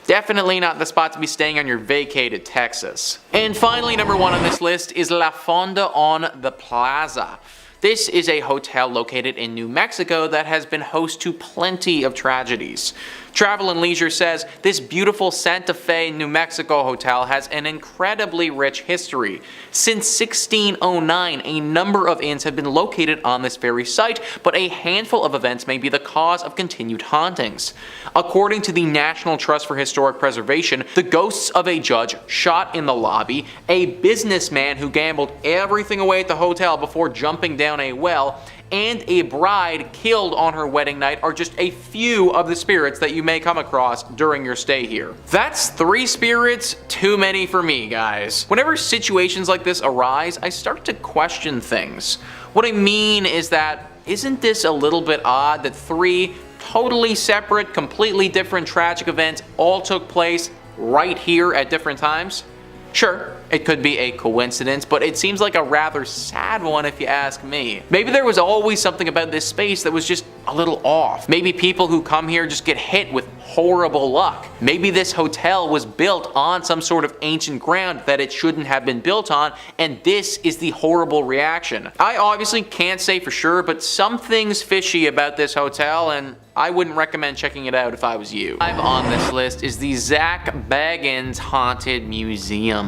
Definitely not the spot to be staying on your vacay to Texas. And finally, number 1 on this list is La Fonda on the Plaza. This is a hotel located in New Mexico that has been host to plenty of tragedies. Travel and Leisure says this beautiful Santa Fe, New Mexico hotel has an incredibly rich history. Since 1609, a number of inns have been located on this very site, but a handful of events may be the cause of continued hauntings. According to the National Trust for Historic Preservation, the ghosts of a judge shot in the lobby, a businessman who gambled everything away at the hotel before jumping down a well, and a bride killed on her wedding night are just a few of the spirits that you may come across during your stay here. That's 3 spirits too many for me, guys. Whenever situations like this arise, I start to question things. What I mean is that, isn't this a little bit odd that 3 totally separate, completely different tragic events all took place right here at different times? Sure, it could be a coincidence, but it seems like a rather sad one if you ask me. Maybe there was always something about this space that was just a little off. Maybe people who come here just get hit with horrible luck. Maybe this hotel was built on some sort of ancient ground that it shouldn't have been built on, and this is the horrible reaction. I obviously can't say for sure, but something's fishy about this hotel, and I wouldn't recommend checking it out if I was you. Five on this list is the Zach Bagans Haunted Museum.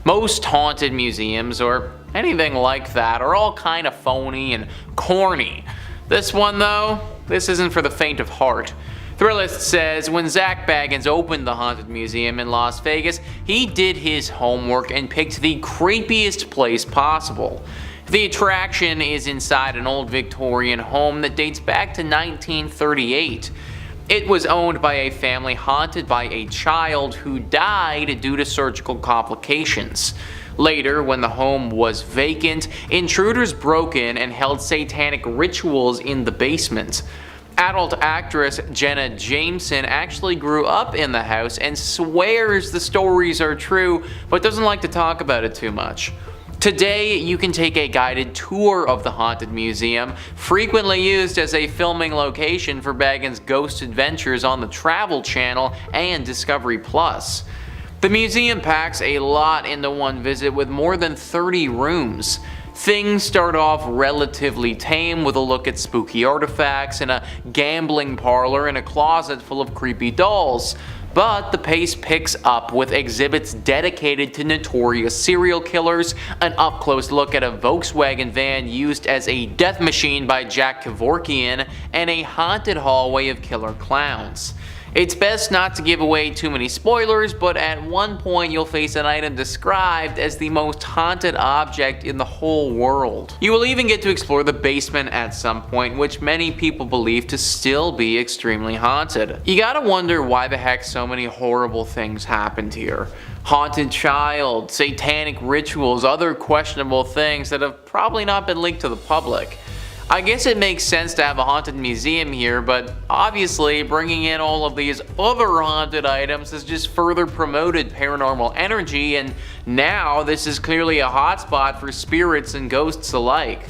Most haunted museums, or anything like that, are all kind of phony and corny. This one though, this isn't for the faint of heart. Thrillist says when Zach Bagans opened the Haunted Museum in Las Vegas, he did his homework and picked the creepiest place possible. The attraction is inside an old Victorian home that dates back to 1938. It was owned by a family haunted by a child who died due to surgical complications. Later, when the home was vacant, intruders broke in and held satanic rituals in the basement. Adult actress Jenna Jameson actually grew up in the house and swears the stories are true, but doesn't like to talk about it too much. Today, you can take a guided tour of the Haunted Museum, frequently used as a filming location for Bagans' ghost adventures on the Travel Channel and Discovery Plus. The museum packs a lot into one visit with more than 30 rooms. Things start off relatively tame with a look at spooky artifacts and a gambling parlor and a closet full of creepy dolls. But the pace picks up with exhibits dedicated to notorious serial killers, an up-close look at a Volkswagen van used as a death machine by Jack Kevorkian, and a haunted hallway of killer clowns. It's best not to give away too many spoilers, but at one point you'll face an item described as the most haunted object in the whole world. You will even get to explore the basement at some point, which many people believe to still be extremely haunted. You gotta wonder why the heck so many horrible things happened here. Haunted child, satanic rituals, other questionable things that have probably not been leaked to the public. I guess it makes sense to have a haunted museum here, but obviously bringing in all of these other haunted items has just further promoted paranormal energy, and now this is clearly a hotspot for spirits and ghosts alike.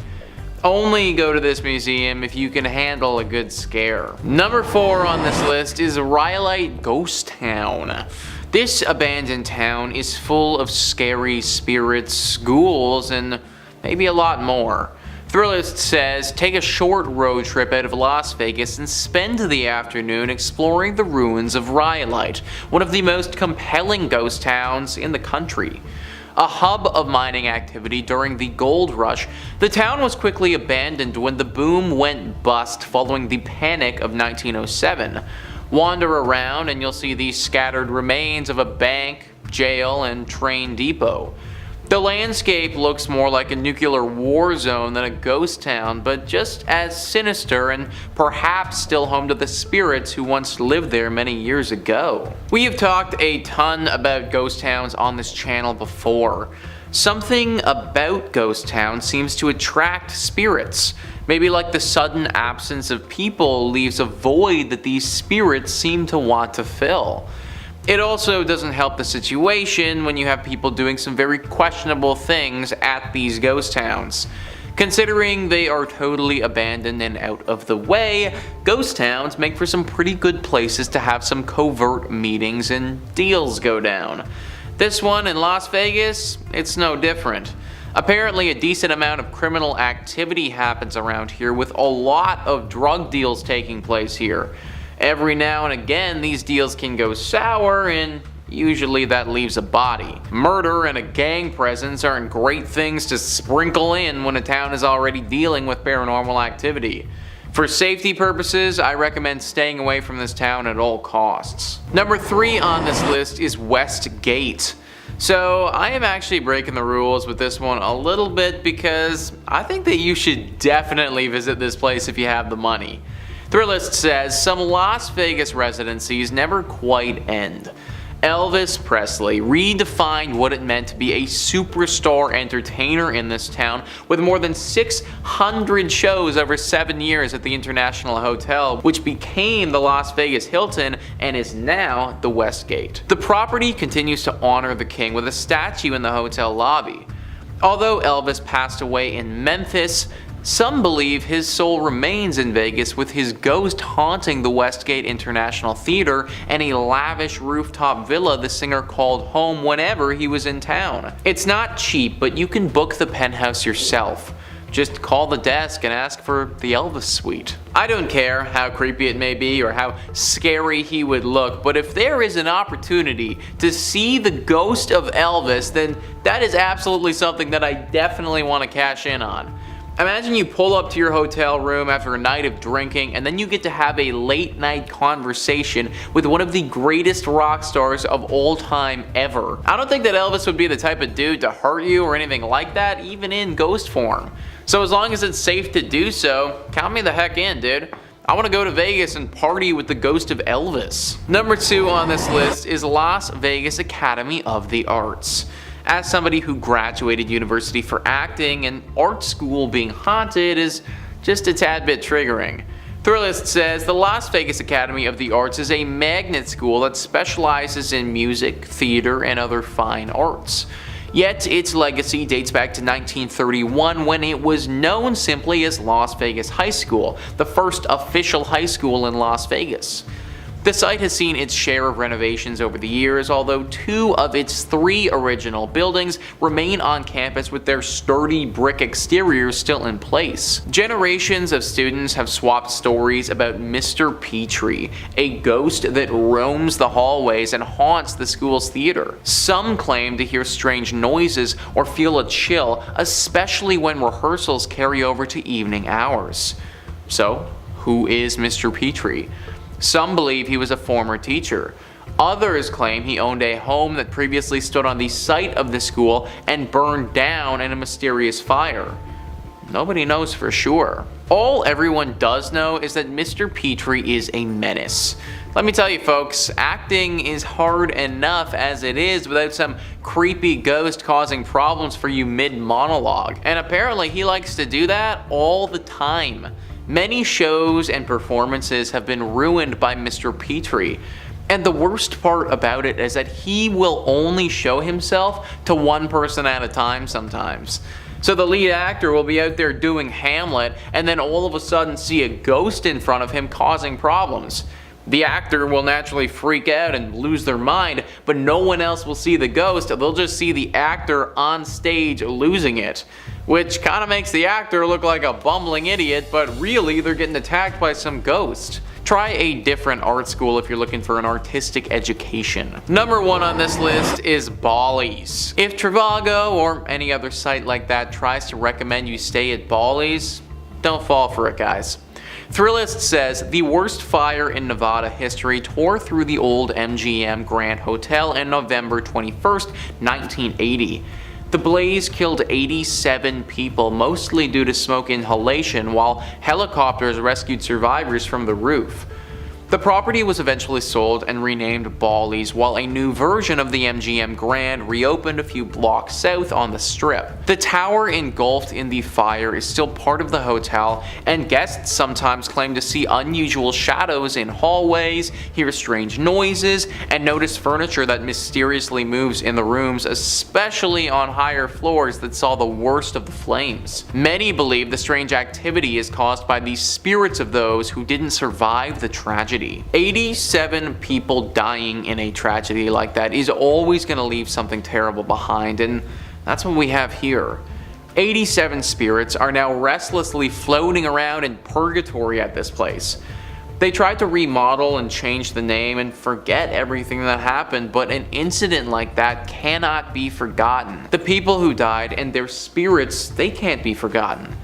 Only go to this museum if you can handle a good scare. Number 4 on this list is Rhyolite Ghost Town. This abandoned town is full of scary spirits, ghouls, and maybe a lot more. Thrillist says, take a short road trip out of Las Vegas and spend the afternoon exploring the ruins of Rhyolite, one of the most compelling ghost towns in the country. A hub of mining activity during the gold rush, the town was quickly abandoned when the boom went bust following the Panic of 1907. Wander around and you'll see the scattered remains of a bank, jail, and train depot. The landscape looks more like a nuclear war zone than a ghost town, but just as sinister and perhaps still home to the spirits who once lived there many years ago. We have talked a ton about ghost towns on this channel before. Something about ghost towns seems to attract spirits. Maybe like the sudden absence of people leaves a void that these spirits seem to want to fill. It also doesn't help the situation when you have people doing some very questionable things at these ghost towns. Considering they are totally abandoned and out of the way, ghost towns make for some pretty good places to have some covert meetings and deals go down. This one in Las Vegas, it's no different. Apparently a decent amount of criminal activity happens around here, with a lot of drug deals taking place here. Every now and again, these deals can go sour, and usually that leaves a body. Murder and a gang presence aren't great things to sprinkle in when a town is already dealing with paranormal activity. For safety purposes, I recommend staying away from this town at all costs. Number 3 on this list is West Gate. So I am actually breaking the rules with this one a little bit because I think that you should definitely visit this place if you have the money. Thrillist says some Las Vegas residencies never quite end. Elvis Presley redefined what it meant to be a superstar entertainer in this town with more than 600 shows over 7 years at the International Hotel, which became the Las Vegas Hilton and is now the Westgate. The property continues to honor the king with a statue in the hotel lobby. Although Elvis passed away in Memphis, some believe his soul remains in Vegas with his ghost haunting the Westgate International Theater and a lavish rooftop villa the singer called home whenever he was in town. It's not cheap, but you can book the penthouse yourself. Just call the desk and ask for the Elvis suite. I don't care how creepy it may be or how scary he would look, but if there is an opportunity to see the ghost of Elvis, then that is absolutely something that I definitely want to cash in on. Imagine you pull up to your hotel room after a night of drinking and then you get to have a late night conversation with one of the greatest rock stars of all time ever. I don't think that Elvis would be the type of dude to hurt you or anything like that, even in ghost form. So as long as it's safe to do so, count me the heck in, dude. I want to go to Vegas and party with the ghost of Elvis. Number 2 on this list is Las Vegas Academy of the Arts. As somebody who graduated university for acting, and art school being haunted is just a tad bit triggering. Thrillist says the Las Vegas Academy of the Arts is a magnet school that specializes in music, theater, and other fine arts. Yet its legacy dates back to 1931 when it was known simply as Las Vegas High School, the first official high school in Las Vegas. The site has seen its share of renovations over the years, although 2 of its 3 original buildings remain on campus with their sturdy brick exteriors still in place. Generations of students have swapped stories about Mr. Petrie, a ghost that roams the hallways and haunts the school's theater. Some claim to hear strange noises or feel a chill, especially when rehearsals carry over to evening hours. So, who is Mr. Petrie? Some believe he was a former teacher. Others claim he owned a home that previously stood on the site of the school and burned down in a mysterious fire. Nobody knows for sure. All everyone does know is that Mr. Petrie is a menace. Let me tell you folks, acting is hard enough as it is without some creepy ghost causing problems for you mid-monologue. And apparently he likes to do that all the time. Many shows and performances have been ruined by Mr. Petrie, and the worst part about it is that he will only show himself to one person at a time sometimes. So the lead actor will be out there doing Hamlet and then all of a sudden see a ghost in front of him causing problems. The actor will naturally freak out and lose their mind, but no one else will see the ghost. They'll just see the actor on stage losing it, which kind of makes the actor look like a bumbling idiot, but really they're getting attacked by some ghost. Try a different art school if you're looking for an artistic education. Number 1 on this list is Bally's. If Trivago or any other site like that tries to recommend you stay at Bally's, don't fall for it, guys. Thrillist says the worst fire in Nevada history tore through the old MGM Grand Hotel on November 21st, 1980. The blaze killed 87 people, mostly due to smoke inhalation, while helicopters rescued survivors from the roof. The property was eventually sold and renamed Bally's, while a new version of the MGM Grand reopened a few blocks south on the Strip. The tower engulfed in the fire is still part of the hotel, and guests sometimes claim to see unusual shadows in hallways, hear strange noises, and notice furniture that mysteriously moves in the rooms, especially on higher floors that saw the worst of the flames. Many believe the strange activity is caused by the spirits of those who didn't survive the tragedy. 87 people dying in a tragedy like that is always going to leave something terrible behind, and that's what we have here. 87 spirits are now restlessly floating around in purgatory at this place. They tried to remodel and change the name and forget everything that happened, but an incident like that cannot be forgotten. The people who died and their spirits, they can't be forgotten.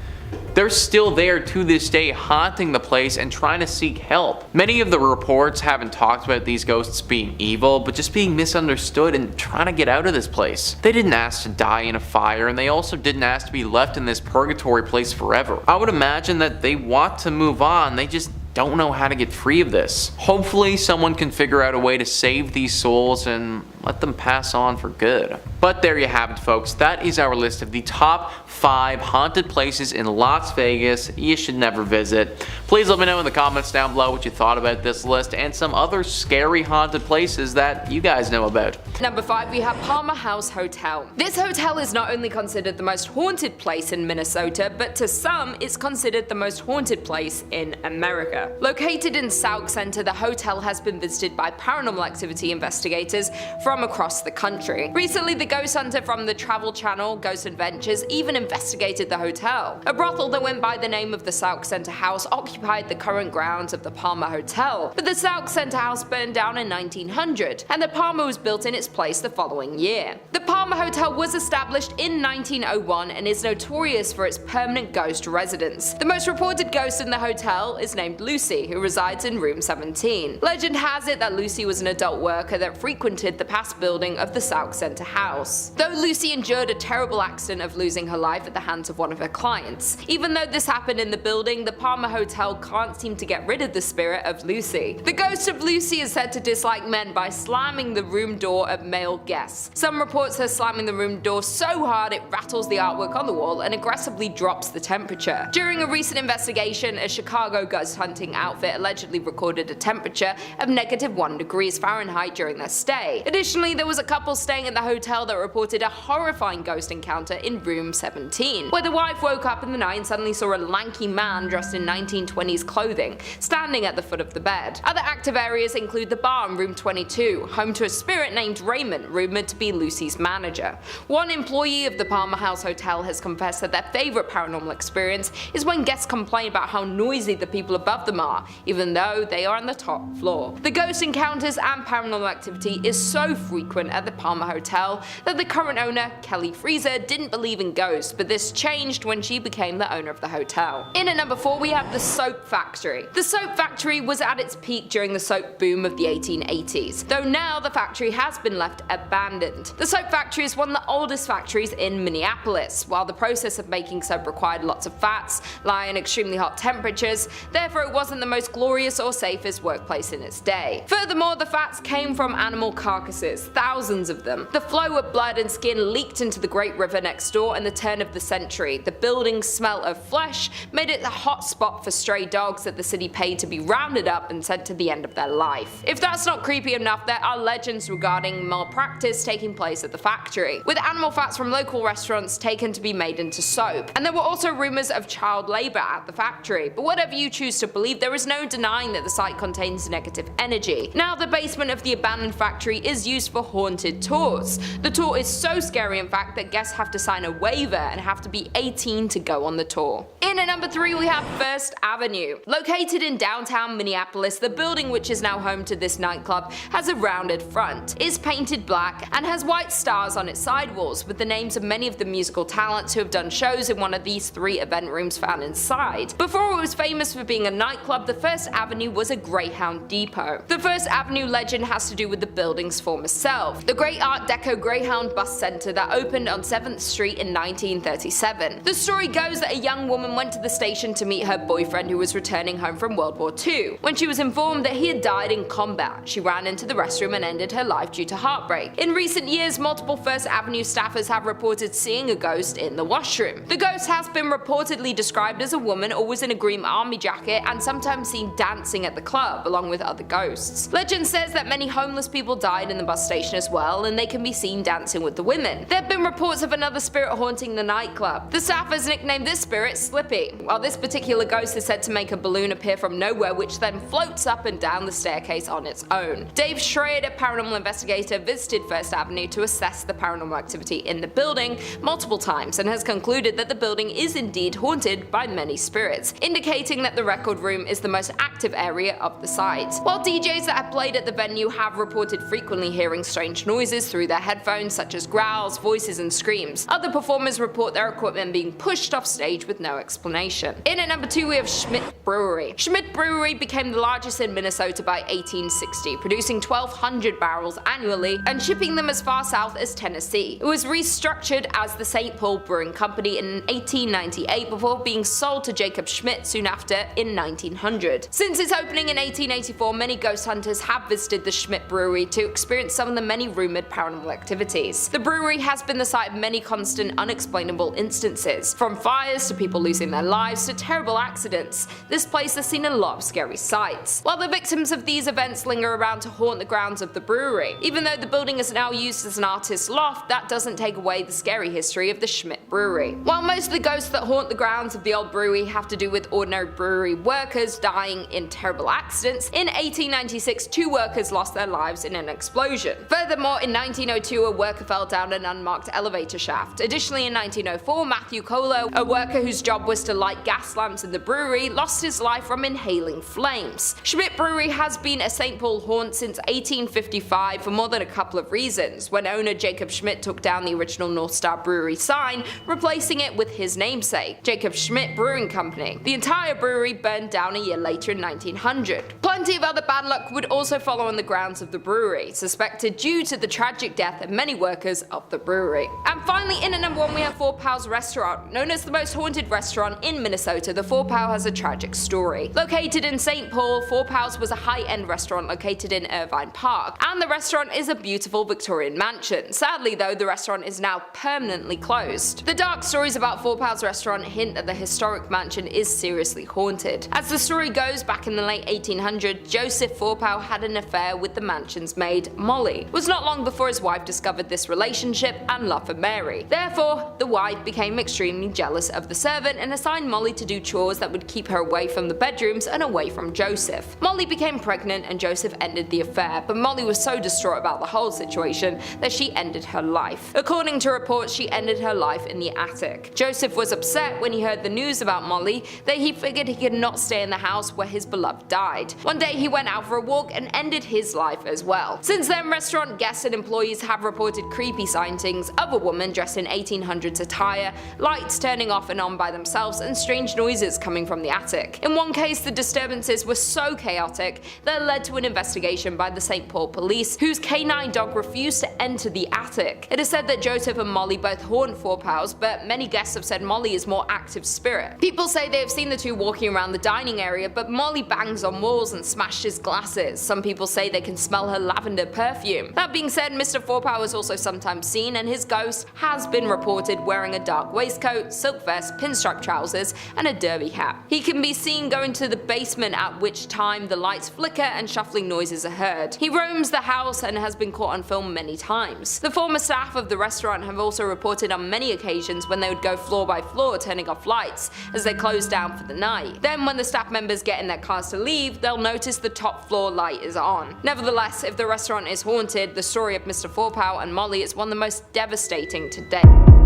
They're still there to this day, haunting the place and trying to seek help. Many of the reports haven't talked about these ghosts being evil, but just being misunderstood and trying to get out of this place. They didn't ask to die in a fire, and they also didn't ask to be left in this purgatory place forever. I would imagine that they want to move on, they just don't know how to get free of this. Hopefully someone can figure out a way to save these souls and let them pass on for good. But there you have it, folks. That is our list of the top 5 haunted places in Las Vegas you should never visit. Please let me know in the comments down below what you thought about this list and some other scary haunted places that you guys know about. Number 5, we have Palmer House Hotel. This hotel is not only considered the most haunted place in Minnesota, but to some it's considered the most haunted place in America. Located in Sauk Center, the hotel has been visited by paranormal activity investigators from across the country. Recently, the ghost hunter from the Travel Channel, Ghost Adventures, even investigated the hotel. A brothel that went by the name of the Sauk Center House occupied the current grounds of the Palmer Hotel, but the Sauk Center House burned down in 1900, and the Palmer was built in its place the following year. The Palmer Hotel was established in 1901 and is notorious for its permanent ghost residence. The most reported ghost in the hotel is named Lucy, who resides in room 17. Legend has it that Lucy was an adult worker that frequented the past building of the Sauk Center House. Though Lucy endured a terrible accident of losing her life at the hands of one of her clients. Even though this happened in the building, the Palmer Hotel can't seem to get rid of the spirit of Lucy. The ghost of Lucy is said to dislike men by slamming the room door of male guests. Some reports her slamming the room door so hard it rattles the artwork on the wall and aggressively drops the temperature. During a recent investigation, a Chicago ghost hunting outfit allegedly recorded a temperature of -1 degrees Fahrenheit during their stay. Additionally, there was a couple staying at the hotel that reported a horrifying ghost encounter in room 17, where the wife woke up in the night and suddenly saw a lanky man dressed in 1920s clothing standing at the foot of the bed. Other active areas include the bar in room 22, home to a spirit named Raymond, rumored to be Lucy's manager. One employee of the Palmer House Hotel has confessed that their favorite paranormal experience is when guests complain about how noisy the people above them are, even though they are on the top floor. The ghost encounters and paranormal activity is so frequent at the Palmer Hotel that the current owner, Kelly Freezer, didn't believe in ghosts, but this changed when she became the owner of the hotel. In at number 4, we have the Soap Factory. The Soap Factory was at its peak during the soap boom of the 1880s, though now the factory has been left abandoned. The Soap Factory is one of the oldest factories in Minneapolis. While the process of making soap required lots of fats, lie in extremely hot temperatures, therefore it wasn't the most glorious or safest workplace in its day. Furthermore, the fats came from animal carcasses, thousands of them. The flow of blood and skin leaked into the Great River next door in the turn of the century. The building's smell of flesh made it a hot spot for stray dogs that the city paid to be rounded up and sent to the end of their life. If that's not creepy enough, there are legends regarding malpractice taking place at the factory, with animal fats from local restaurants taken to be made into soap. And there were also rumors of child labor at the factory, but whatever you choose to believe, there is no denying that the site contains negative energy. Now the basement of the abandoned factory is used for haunted tours. The tour is so scary in fact that guests have to sign a waiver and have to be 18 to go on the tour. In at number 3 we have First Avenue. Located in downtown Minneapolis, the building, which is now home to this nightclub, has a rounded front, is painted black, and has white stars on its sidewalls with the names of many of the musical talents who have done shows in one of these 3 event rooms found inside. Before it was famous for being a nightclub, the First Avenue was a Greyhound depot. The First Avenue legend has to do with the building's former self, the Great Art Deco Greyhound Bus Center that opened on 7th Street in 1937. The story goes that a young woman went to the station to meet her boyfriend who was returning home from World War II. When she was informed that he had died in combat, she ran into the restroom and ended her life due to heartbreak. In recent years, multiple First Avenue staffers have reported seeing a ghost in the washroom. The ghost has been reportedly described as a woman or was in a green army jacket and sometimes seen dancing at the club along with other ghosts. Legend says that many homeless people died in the bus station as well, and they can be seen dancing with the women. There have been reports of another spirit haunting the nightclub. The staffers nicknamed this spirit Slippy, while this particular ghost is said to make a balloon appear from nowhere which then floats up and down the staircase on its own. Dave Schrader, paranormal investigator, visited First Avenue to assess the paranormal activity in the building multiple times and has concluded that the building is indeed haunted by many spirits, indicating that the record room is the most active area of the site. While DJs that have played at the venue have reported frequently hearing hearing strange noises through their headphones such as growls, voices and screams. Other performers report their equipment being pushed off stage with no explanation. In at number 2 we have Schmidt Brewery. Schmidt Brewery became the largest in Minnesota by 1860, producing 1,200 barrels annually and shipping them as far south as Tennessee. It was restructured as the St. Paul Brewing Company in 1898 before being sold to Jacob Schmidt soon after in 1900. Since its opening in 1884, many ghost hunters have visited the Schmidt Brewery to experience some of the many rumored paranormal activities. The brewery has been the site of many constant unexplainable instances, from fires to people losing their lives to terrible accidents. This place has seen a lot of scary sights. While the victims of these events linger around to haunt the grounds of the brewery, even though the building is now used as an artist's loft, that doesn't take away the scary history of the Schmidt Brewery. While most of the ghosts that haunt the grounds of the old brewery have to do with ordinary brewery workers dying in terrible accidents, in 1896 2 workers lost their lives in an explosion. Furthermore, in 1902 a worker fell down an unmarked elevator shaft. Additionally, in 1904 Matthew Colo, a worker whose job was to light gas lamps in the brewery, lost his life from inhaling flames. Schmidt Brewery has been a St. Paul haunt since 1855 for more than a couple of reasons, when owner Jacob Schmidt took down the original North Star Brewery sign, replacing it with his namesake, Jacob Schmidt Brewing Company. The entire brewery burned down a year later in 1900. Plenty of other bad luck would also follow on the grounds of the brewery, suspected due to the tragic death of many workers of the brewery. And finally, in at number 1 we have Four Pals Restaurant. Known as the most haunted restaurant in Minnesota, the Four Pal has a tragic story. Located in St. Paul, Four Pals was a high-end restaurant located in Irvine Park, and the restaurant is a beautiful Victorian mansion. Sadly though, the restaurant is now permanently closed. The dark stories about Four Pals Restaurant hint that the historic mansion is seriously haunted. As the story goes, back in the late 1800s, Joseph Fourpal had an affair with the mansion's maid, Molly. It was not long before his wife discovered this relationship and love for Mary. Therefore, the wife became extremely jealous of the servant and assigned Molly to do chores that would keep her away from the bedrooms and away from Joseph. Molly became pregnant and Joseph ended the affair, but Molly was so distraught about the whole situation that she ended her life. According to reports, she ended her life in the attic. Joseph was upset when he heard the news about Molly that he figured he could not stay in the house where his beloved died. One day he went out for a walk and ended his life as well. Since then, restaurant guests and employees have reported creepy sightings of a woman dressed in 1800s attire, lights turning off and on by themselves, and strange noises coming from the attic. In one case, the disturbances were so chaotic that led to an investigation by the St. Paul police, whose canine dog refused to enter the attic. It is said that Joseph and Molly both haunt Four Pals, but many guests have said Molly is more active spirit. People say they have seen the two walking around the dining area, but Molly bangs on walls and smashes glasses. Some people say they can smell her lavender perfume. That being said, Mr. Fourpal is also sometimes seen, and his ghost has been reported wearing a dark waistcoat, silk vest, pinstripe trousers, and a derby hat. He can be seen going to the basement, at which time the lights flicker and shuffling noises are heard. He roams the house and has been caught on film many times. The former staff of the restaurant have also reported on many occasions when they would go floor by floor turning off lights as they closed down for the night. Then when the staff members get in their cars to leave, they'll notice the top floor light is on. Nevertheless, if the restaurant is haunted, the story of Mr. Fourpal and Molly is one of the most devastating to date.